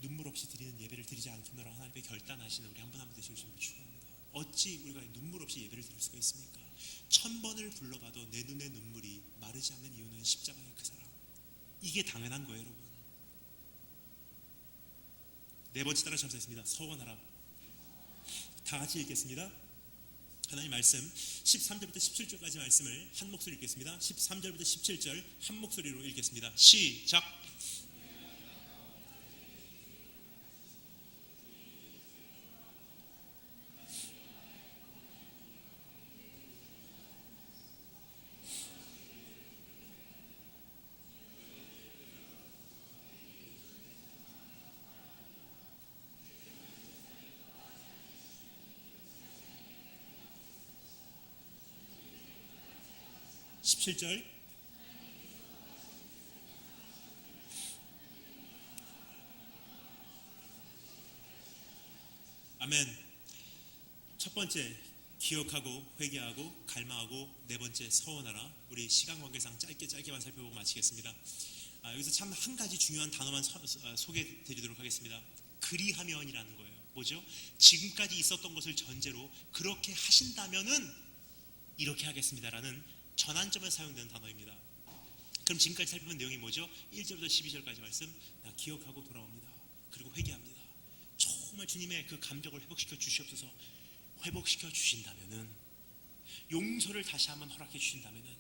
눈물 없이 드리는 예배를 드리지 않겠노라 하나님의 결단하시는 우리 한 분 한 분 되시길 축원합니다. 어찌 우리가 눈물 없이 예배를 드릴 수가 있습니까? 1000번을 불러봐도 내 눈의 눈물이 마르지 않는 이유는 십자가의 그 사랑. 이게 당연한 거예요, 여러분. 네 번째 따라 참사했습니다. 서원하라. 다 같이 읽겠습니다. 하나님 말씀 13절부터 17절까지 말씀을 한 목소리 읽겠습니다. 13절부터 17절 한 목소리로 읽겠습니다. 시작. 17절. 아멘. 첫 번째, 기억하고 회개하고 갈망하고, 네 번째, 서원하라. 우리 시간 관계상 짧게만 살펴보고 마치겠습니다. 여기서 참 한 가지 중요한 단어만 소개해 드리도록 하겠습니다. 그리하면이라는 거예요. 뭐죠? 지금까지 있었던 것을 전제로 그렇게 하신다면은 이렇게 하겠습니다라는 전환점에서 사용되는 단어입니다. 그럼 지금까지 살펴본 내용이 뭐죠? 1절부터 12절까지 말씀, 나 기억하고 돌아옵니다. 그리고 회개합니다. 정말 주님의 그 감격을 회복시켜 주시옵소서. 회복시켜 주신다면은, 용서를 다시 한번 허락해 주신다면은,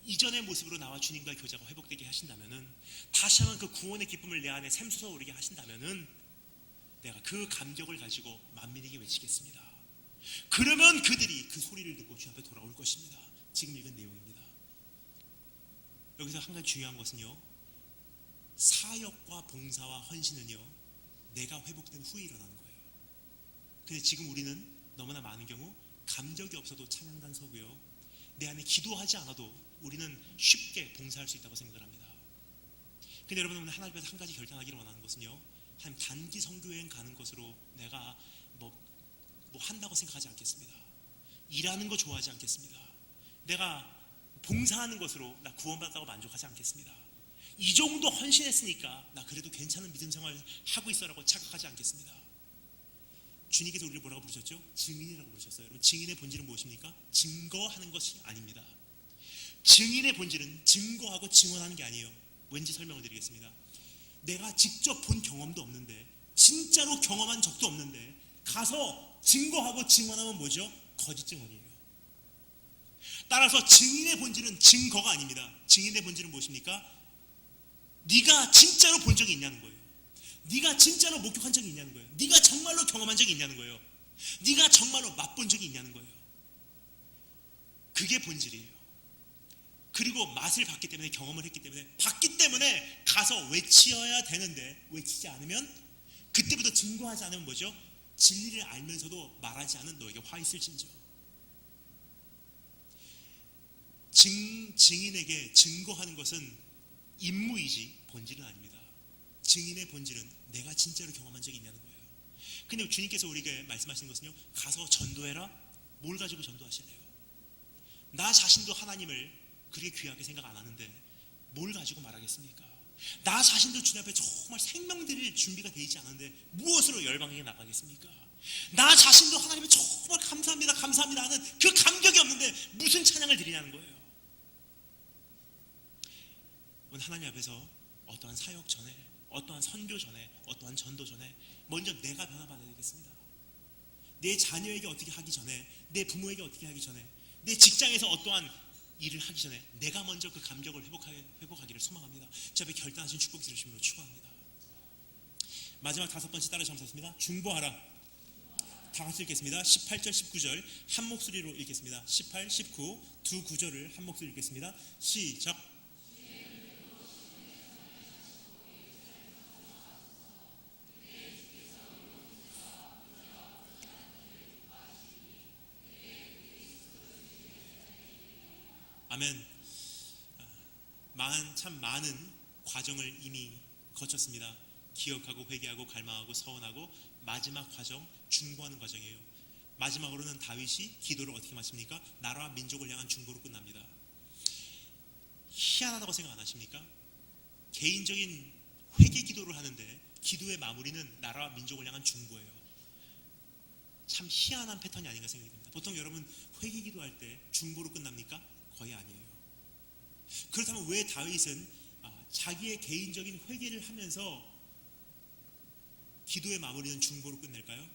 이전의 모습으로 나와 주님과의 교제가 회복되게 하신다면은, 다시 한번 그 구원의 기쁨을 내 안에 샘솟아 오르게 하신다면은, 내가 그 감격을 가지고 만민에게 외치겠습니다. 그러면 그들이 그 소리를 듣고 주 앞에 돌아올 것입니다. 지금 읽은 내용입니다. 여기서 한 가지 중요한 것은요, 사역과 봉사와 헌신은요, 내가 회복된 후에 일어나는 거예요. 근데 지금 우리는 너무나 많은 경우 감격이 없어도 찬양단 서고요, 내 안에 기도하지 않아도 우리는 쉽게 봉사할 수 있다고 생각을 합니다. 근데 여러분, 오늘 하나님 앞에서 한 가지 결단하기를 원하는 것은요, 한 단기 선교여행 가는 것으로 내가 뭐 한다고 생각하지 않겠습니다. 일하는 거 좋아하지 않겠습니다. 내가 봉사하는 것으로 나 구원받았다고 만족하지 않겠습니다. 이 정도 헌신했으니까 나 그래도 괜찮은 믿음 생활 하고 있어라고 착각하지 않겠습니다. 주님께서 우리를 뭐라고 부르셨죠? 증인이라고 부르셨어요. 여러분, 증인의 본질은 무엇입니까? 증거하는 것이 아닙니다. 증인의 본질은 증거하고 증언하는 게 아니에요. 왠지 설명을 드리겠습니다. 내가 직접 본 경험도 없는데, 진짜로 경험한 적도 없는데 가서 증거하고 증언하면 뭐죠? 거짓 증언이에요. 따라서 증인의 본질은 증거가 아닙니다. 증인의 본질은 무엇입니까? 네가 진짜로 본 적이 있냐는 거예요. 네가 진짜로 목격한 적이 있냐는 거예요. 네가 정말로 경험한 적이 있냐는 거예요. 네가 정말로 맛본 적이 있냐는 거예요. 그게 본질이에요. 그리고 맛을 봤기 때문에, 경험을 했기 때문에, 봤기 때문에 가서 외치어야 되는데, 외치지 않으면, 그때부터 증거하지 않으면 뭐죠? 진리를 알면서도 말하지 않은 너에게 화 있을진저. 증인에게 증거하는 것은 임무이지 본질은 아닙니다. 증인의 본질은 내가 진짜로 경험한 적이 있냐는 거예요. 근데 주님께서 우리에게 말씀하시는 것은요, 가서 전도해라. 뭘 가지고 전도하실래요? 나 자신도 하나님을 그렇게 귀하게 생각 안 하는데 뭘 가지고 말하겠습니까? 나 자신도 주님 앞에 정말 생명 드릴 준비가 되어 있지 않은데 무엇으로 열방에게 나가겠습니까? 나 자신도 하나님을 정말 감사합니다 하는 그 감격이 없는데 무슨 찬양을 드리냐는 거예요. 오늘 하나님 앞에서 어떠한 사역 전에, 어떠한 선교 전에, 어떠한 전도 전에 먼저 내가 변화받아야 되겠습니다. 내 자녀에게 어떻게 하기 전에, 내 부모에게 어떻게 하기 전에, 내 직장에서 어떠한 일을 하기 전에 내가 먼저 그 감격을 회복하기를 소망합니다. 주 앞에 결단하신 축복 들으심으로 축원합니다. 마지막 다섯 번째 따라 점수했습니다. 중보하라. 다 같이 읽겠습니다. 18절 19절 한 목소리로 읽겠습니다. 18, 19 두 구절을 한 목소리로 읽겠습니다. 시작. 아멘. 참 많은 과정을 이미 거쳤습니다. 기억하고 회개하고 갈망하고 서원하고, 마지막 과정, 중보하는 과정이에요. 마지막으로는 다윗이 기도를 어떻게 마칩니까? 나라와 민족을 향한 중보로 끝납니다. 희한하다고 생각 안 하십니까? 개인적인 회개 기도를 하는데 기도의 마무리는 나라와 민족을 향한 중보예요. 참 희한한 패턴이 아닌가 생각이 듭니다. 보통 여러분 회개 기도할 때 중보로 끝납니까? 거의 아니에요. 그렇다면 왜 다윗은 자기의 개인적인 회개를 하면서 기도의 마무리는 중보로 끝낼까요?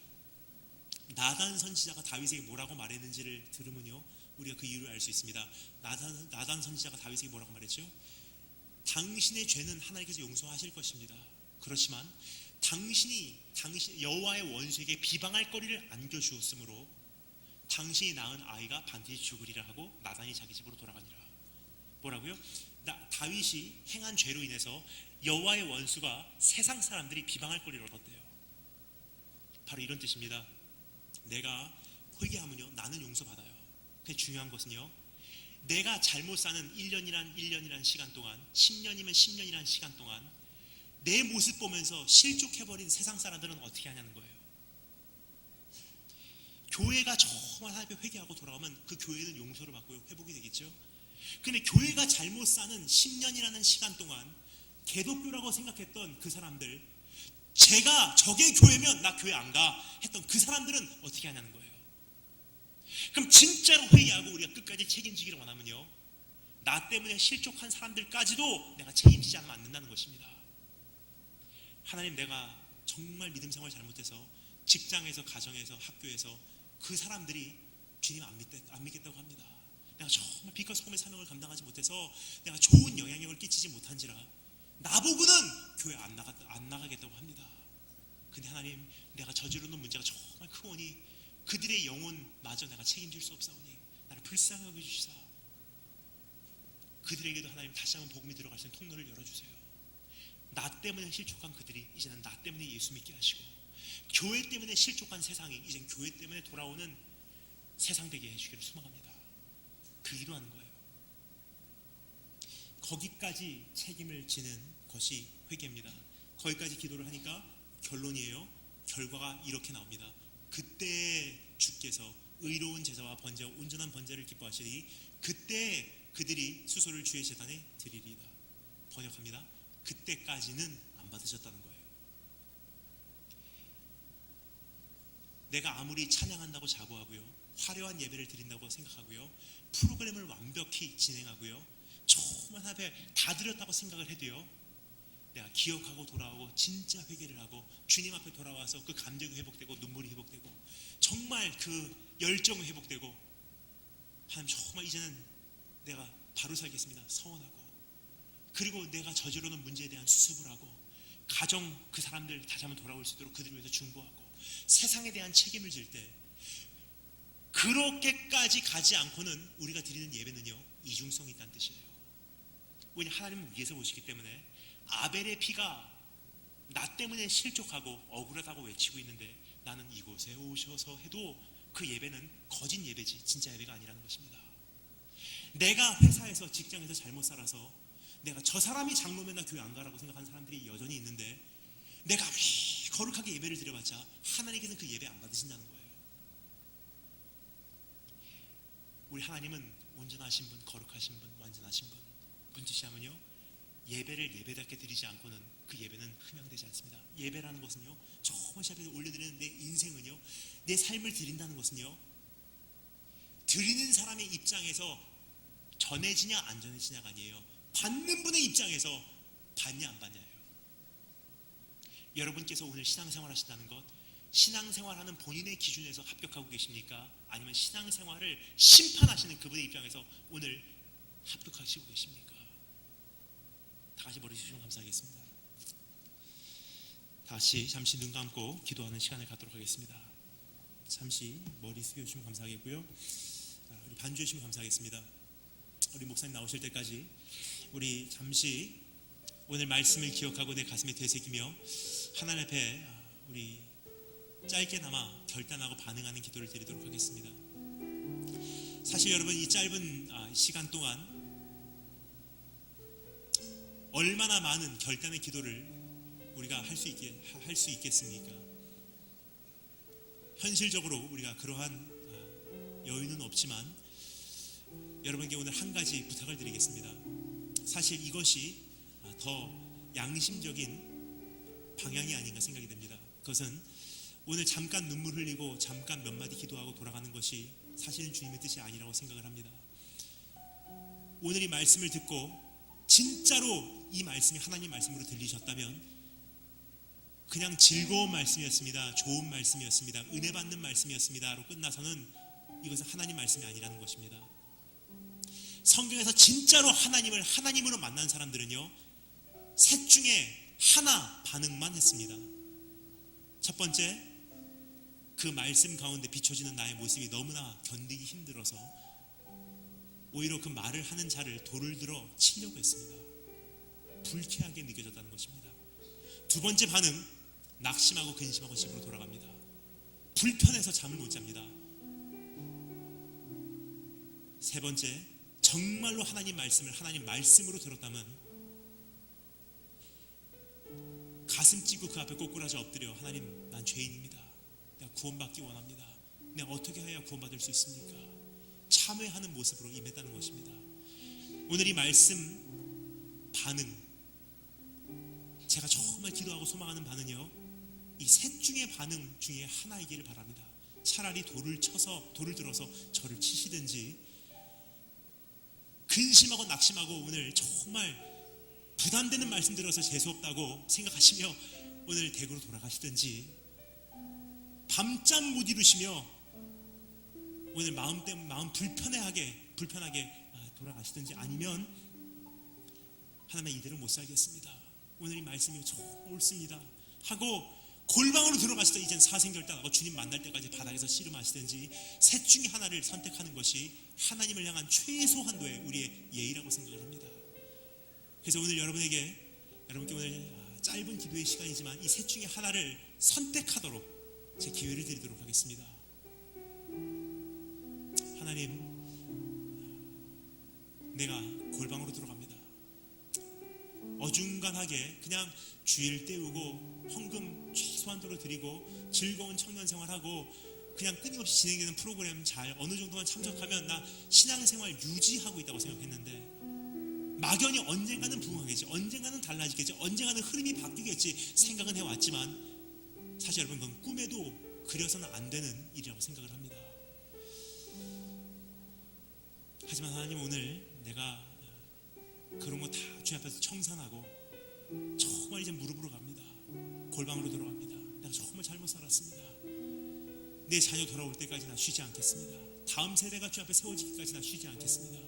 나단 선지자가 다윗에게 뭐라고 말했는지를 들으면요, 우리가 그 이유를 알 수 있습니다. 나단 선지자가 다윗에게 뭐라고 말했죠? 당신의 죄는 하나님께서 용서하실 것입니다. 그렇지만 당신이 여호와의 원수에게 비방할 거리를 안겨주었으므로 당신이 낳은 아이가 반드시 죽으리라 하고 나단이 자기 집으로 돌아가니라. 뭐라고요? 다윗이 행한 죄로 인해서 여호와의 원수가 세상 사람들이 비방할 거리를 얻었대요. 바로 이런 뜻입니다. 내가 회개하면요, 나는 용서받아요. 근데 중요한 것은요, 내가 잘못 사는 1년이란 시간 동안, 10년이면 10년이란 시간 동안 내 모습 보면서 실족해버린 세상 사람들은 어떻게 하냐는 거예요. 교회가 정말 하나님 앞에 회개하고 돌아가면 그 교회는 용서를 받고 회복이 되겠죠. 근데 교회가 잘못 사는 10년이라는 시간 동안 개독교라고 생각했던 그 사람들, 제가 저게 교회면 나 교회 안 가 했던 그 사람들은 어떻게 하냐는 거예요. 그럼 진짜로 회개하고 우리가 끝까지 책임지기를 원하면요, 나 때문에 실족한 사람들까지도 내가 책임지지 않으면 안 된다는 것입니다. 하나님, 내가 정말 믿음 생활 잘못해서 직장에서, 가정에서, 학교에서 그 사람들이 주님 안 믿겠다고 합니다. 내가 정말 빛과 소금의 사명을 감당하지 못해서 내가 좋은 영향력을 끼치지 못한지라 나보고는 교회 안 나가겠다고 합니다. 근데 하나님, 내가 저지르는 문제가 정말 크오니 그들의 영혼마저 내가 책임질 수 없사오니 나를 불쌍히 여겨주시사 그들에게도 하나님 다시 한번 복음이 들어갈 수 있는 통로를 열어주세요. 나 때문에 실족한 그들이 이제는 나 때문에 예수 믿게 하시고, 교회 때문에 실족한 세상이 이젠 교회 때문에 돌아오는 세상 되게 해주기를 소망합니다. 그 기도하는 거예요. 거기까지 책임을 지는 것이 회개입니다. 거기까지 기도를 하니까 결론이에요. 결과가 이렇게 나옵니다. 그때 주께서 의로운 제사와 번제와 온전한 번제를 기뻐하시니 그때 그들이 수소를 주의 제단에 드리리이다. 번역합니다. 그때까지는 안 받으셨다는 거예요. 내가 아무리 찬양한다고 자부하고요, 화려한 예배를 드린다고 생각하고요, 프로그램을 완벽히 진행하고요, 정말 앞에 다 드렸다고 생각을 해도요, 내가 기억하고 돌아오고 진짜 회개를 하고 주님 앞에 돌아와서 그 감정이 회복되고 눈물이 회복되고 정말 그 열정이 회복되고, 하나님 정말 이제는 내가 바로 살겠습니다 서원하고, 그리고 내가 저지르는 문제에 대한 수습을 하고, 가정 그 사람들 다시 한번 돌아올 수 있도록 그들을 위해서 중보하고, 세상에 대한 책임을 질 때, 그렇게까지 가지 않고는 우리가 드리는 예배는요, 이중성이 있다는 뜻이에요. 왜냐, 하나님을 위해서 보시기 때문에. 아벨의 피가 나 때문에 실족하고 억울하다고 외치고 있는데 나는 이곳에 오셔서 해도 그 예배는 거짓 예배지 진짜 예배가 아니라는 것입니다. 내가 회사에서, 직장에서 잘못 살아서 내가 저 사람이 장로면 나 교회 안 가라고 생각하는 사람들이 여전히 있는데, 내가 아무리 거룩하게 예배를 드려봤자 하나님께서는 그 예배 안 받으신다는 거예요. 우리 하나님은 온전하신 분, 거룩하신 분, 완전하신 분. 무슨 뜻이냐면요, 예배를 예배답게 드리지 않고는 그 예배는 흠양되지 않습니다. 예배라는 것은요, 정말 시 앞에서 올려드리는 내 인생은요, 내 삶을 드린다는 것은요, 드리는 사람의 입장에서 전해지냐 안 전해지냐가 아니에요. 받는 분의 입장에서 받냐 안 받냐예요. 여러분께서 오늘 신앙생활 하신다는 것, 신앙생활하는 본인의 기준에서 합격하고 계십니까? 아니면 신앙생활을 심판하시는 그분의 입장에서 오늘 합격하시고 계십니까? 다 같이 머리 숙이시면 감사하겠습니다. 다시 잠시 눈 감고 기도하는 시간을 갖도록 하겠습니다. 잠시 머리 숙여주시면 감사하겠고요. 우리 반주해 주시면 감사하겠습니다. 우리 목사님 나오실 때까지 우리 잠시 오늘 말씀을 기억하고 내 가슴에 되새기며 하나님 앞에 우리 짧게나마 결단하고 반응하는 기도를 드리도록 하겠습니다. 사실 여러분, 이 짧은 시간 동안 얼마나 많은 결단의 기도를 우리가 할 수 있겠습니까? 현실적으로 우리가 그러한 여유는 없지만 여러분께 오늘 한 가지 부탁을 드리겠습니다. 사실 이것이 더 양심적인 방향이 아닌가 생각이 됩니다. 그것은 오늘 잠깐 눈물 흘리고 잠깐 몇 마디 기도하고 돌아가는 것이 사실은 주님의 뜻이 아니라고 생각을 합니다. 오늘 이 말씀을 듣고 진짜로 이 말씀이 하나님 말씀으로 들리셨다면 그냥 즐거운 말씀이었습니다, 좋은 말씀이었습니다, 은혜 받는 말씀이었습니다로 끝나서는 이것은 하나님 말씀이 아니라는 것입니다. 성경에서 진짜로 하나님을 하나님으로 만난 사람들은요, 셋 중에 하나 반응만 했습니다. 첫 번째, 그 말씀 가운데 비춰지는 나의 모습이 너무나 견디기 힘들어서 오히려 그 말을 하는 자를 돌을 들어 치려고 했습니다. 불쾌하게 느껴졌다는 것입니다. 두 번째 반응, 낙심하고 근심하고 집으로 돌아갑니다. 불편해서 잠을 못 잡니다. 세 번째, 정말로 하나님 말씀을 하나님 말씀으로 들었다면 가슴 찢고 그 앞에 꼬꾸라져 엎드려 하나님, 난 죄인입니다. 내가 구원받기 원합니다. 내가 어떻게 해야 구원받을 수 있습니까? 참회하는 모습으로 임했다는 것입니다. 오늘 이 말씀 반응, 제가 정말 기도하고 소망하는 반응이요, 이 셋 중의 반응 중에 하나이기를 바랍니다. 차라리 돌을 들어서 저를 치시든지, 근심하고 낙심하고 오늘 정말 부담되는 말씀 들어서 재수없다고 생각하시며 오늘 댁으로 돌아가시든지, 밤잠 못 이루시며 오늘 마음 불편하게 돌아가시든지, 아니면 하나님, 이대로 못 살겠습니다, 오늘 이 말씀이 정말 옳습니다 하고 골방으로 들어가시다 이젠 사생결단하고 주님 만날 때까지 바닥에서 씨름하시든지, 셋 중에 하나를 선택하는 것이 하나님을 향한 최소한도의 우리의 예의라고 생각을 합니다. 그래서 오늘 여러분께 오늘 짧은 기도의 시간이지만 이 셋 중에 하나를 선택하도록 제 기회를 드리도록 하겠습니다. 하나님, 내가 골방으로 들어갑니다. 어중간하게 그냥 주일 때우고 헌금 최소한도로 드리고 즐거운 청년 생활하고 그냥 끊임없이 진행되는 프로그램 잘 어느 정도만 참석하면 나 신앙생활 유지하고 있다고 생각했는데, 막연히 언젠가는 부흥하겠지, 언젠가는 달라지겠지, 언젠가는 흐름이 바뀌겠지 생각은 해왔지만 사실 여러분, 그건 꿈에도 그려서는 안 되는 일이라고 생각을 합니다. 하지만 하나님, 오늘 내가 그런 거 다 주님 앞에서 청산하고 정말 이제 무릎으로 갑니다. 골방으로 돌아갑니다. 내가 정말 잘못 살았습니다. 내 자녀 돌아올 때까지 나 쉬지 않겠습니다. 다음 세대가 주님 앞에 세워지기까지 나 쉬지 않겠습니다.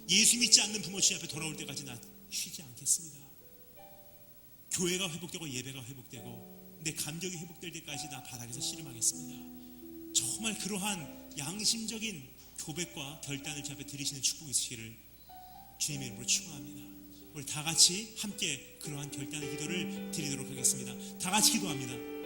예수 믿지 않는 부모 주님 앞에 돌아올 때까지 나 쉬지 않겠습니다. 교회가 회복되고 예배가 회복되고 내 감격이 회복될 때까지 나 바닥에서 씨름하겠습니다. 정말 그러한 양심적인 고백과 결단을 주 앞에 드리시는 축복이 있으시기를 주님의 이름으로 축원합니다. 우리 다 같이 함께 그러한 결단의 기도를 드리도록 하겠습니다. 다 같이 기도합니다.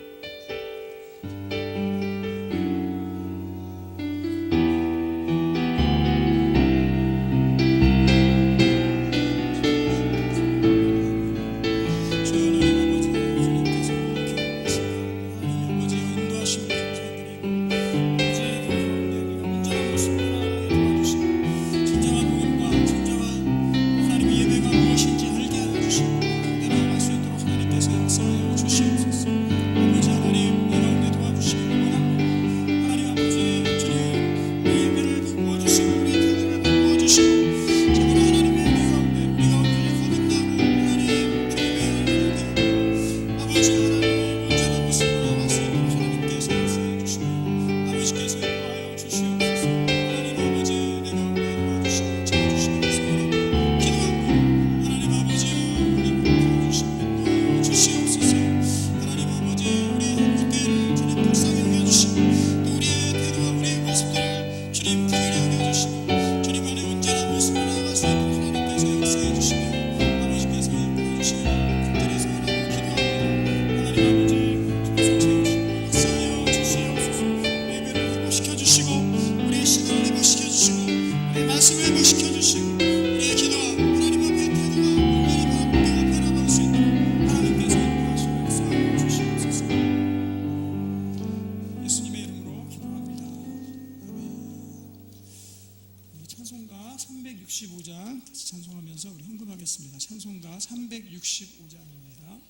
찬송가 365장 다시 찬송하면서 우리 헌금하겠습니다. 찬송가 365장입니다.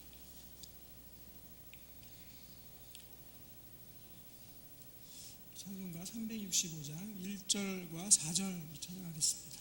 찬송가 365장 1절과 4절 찬양하겠습니다.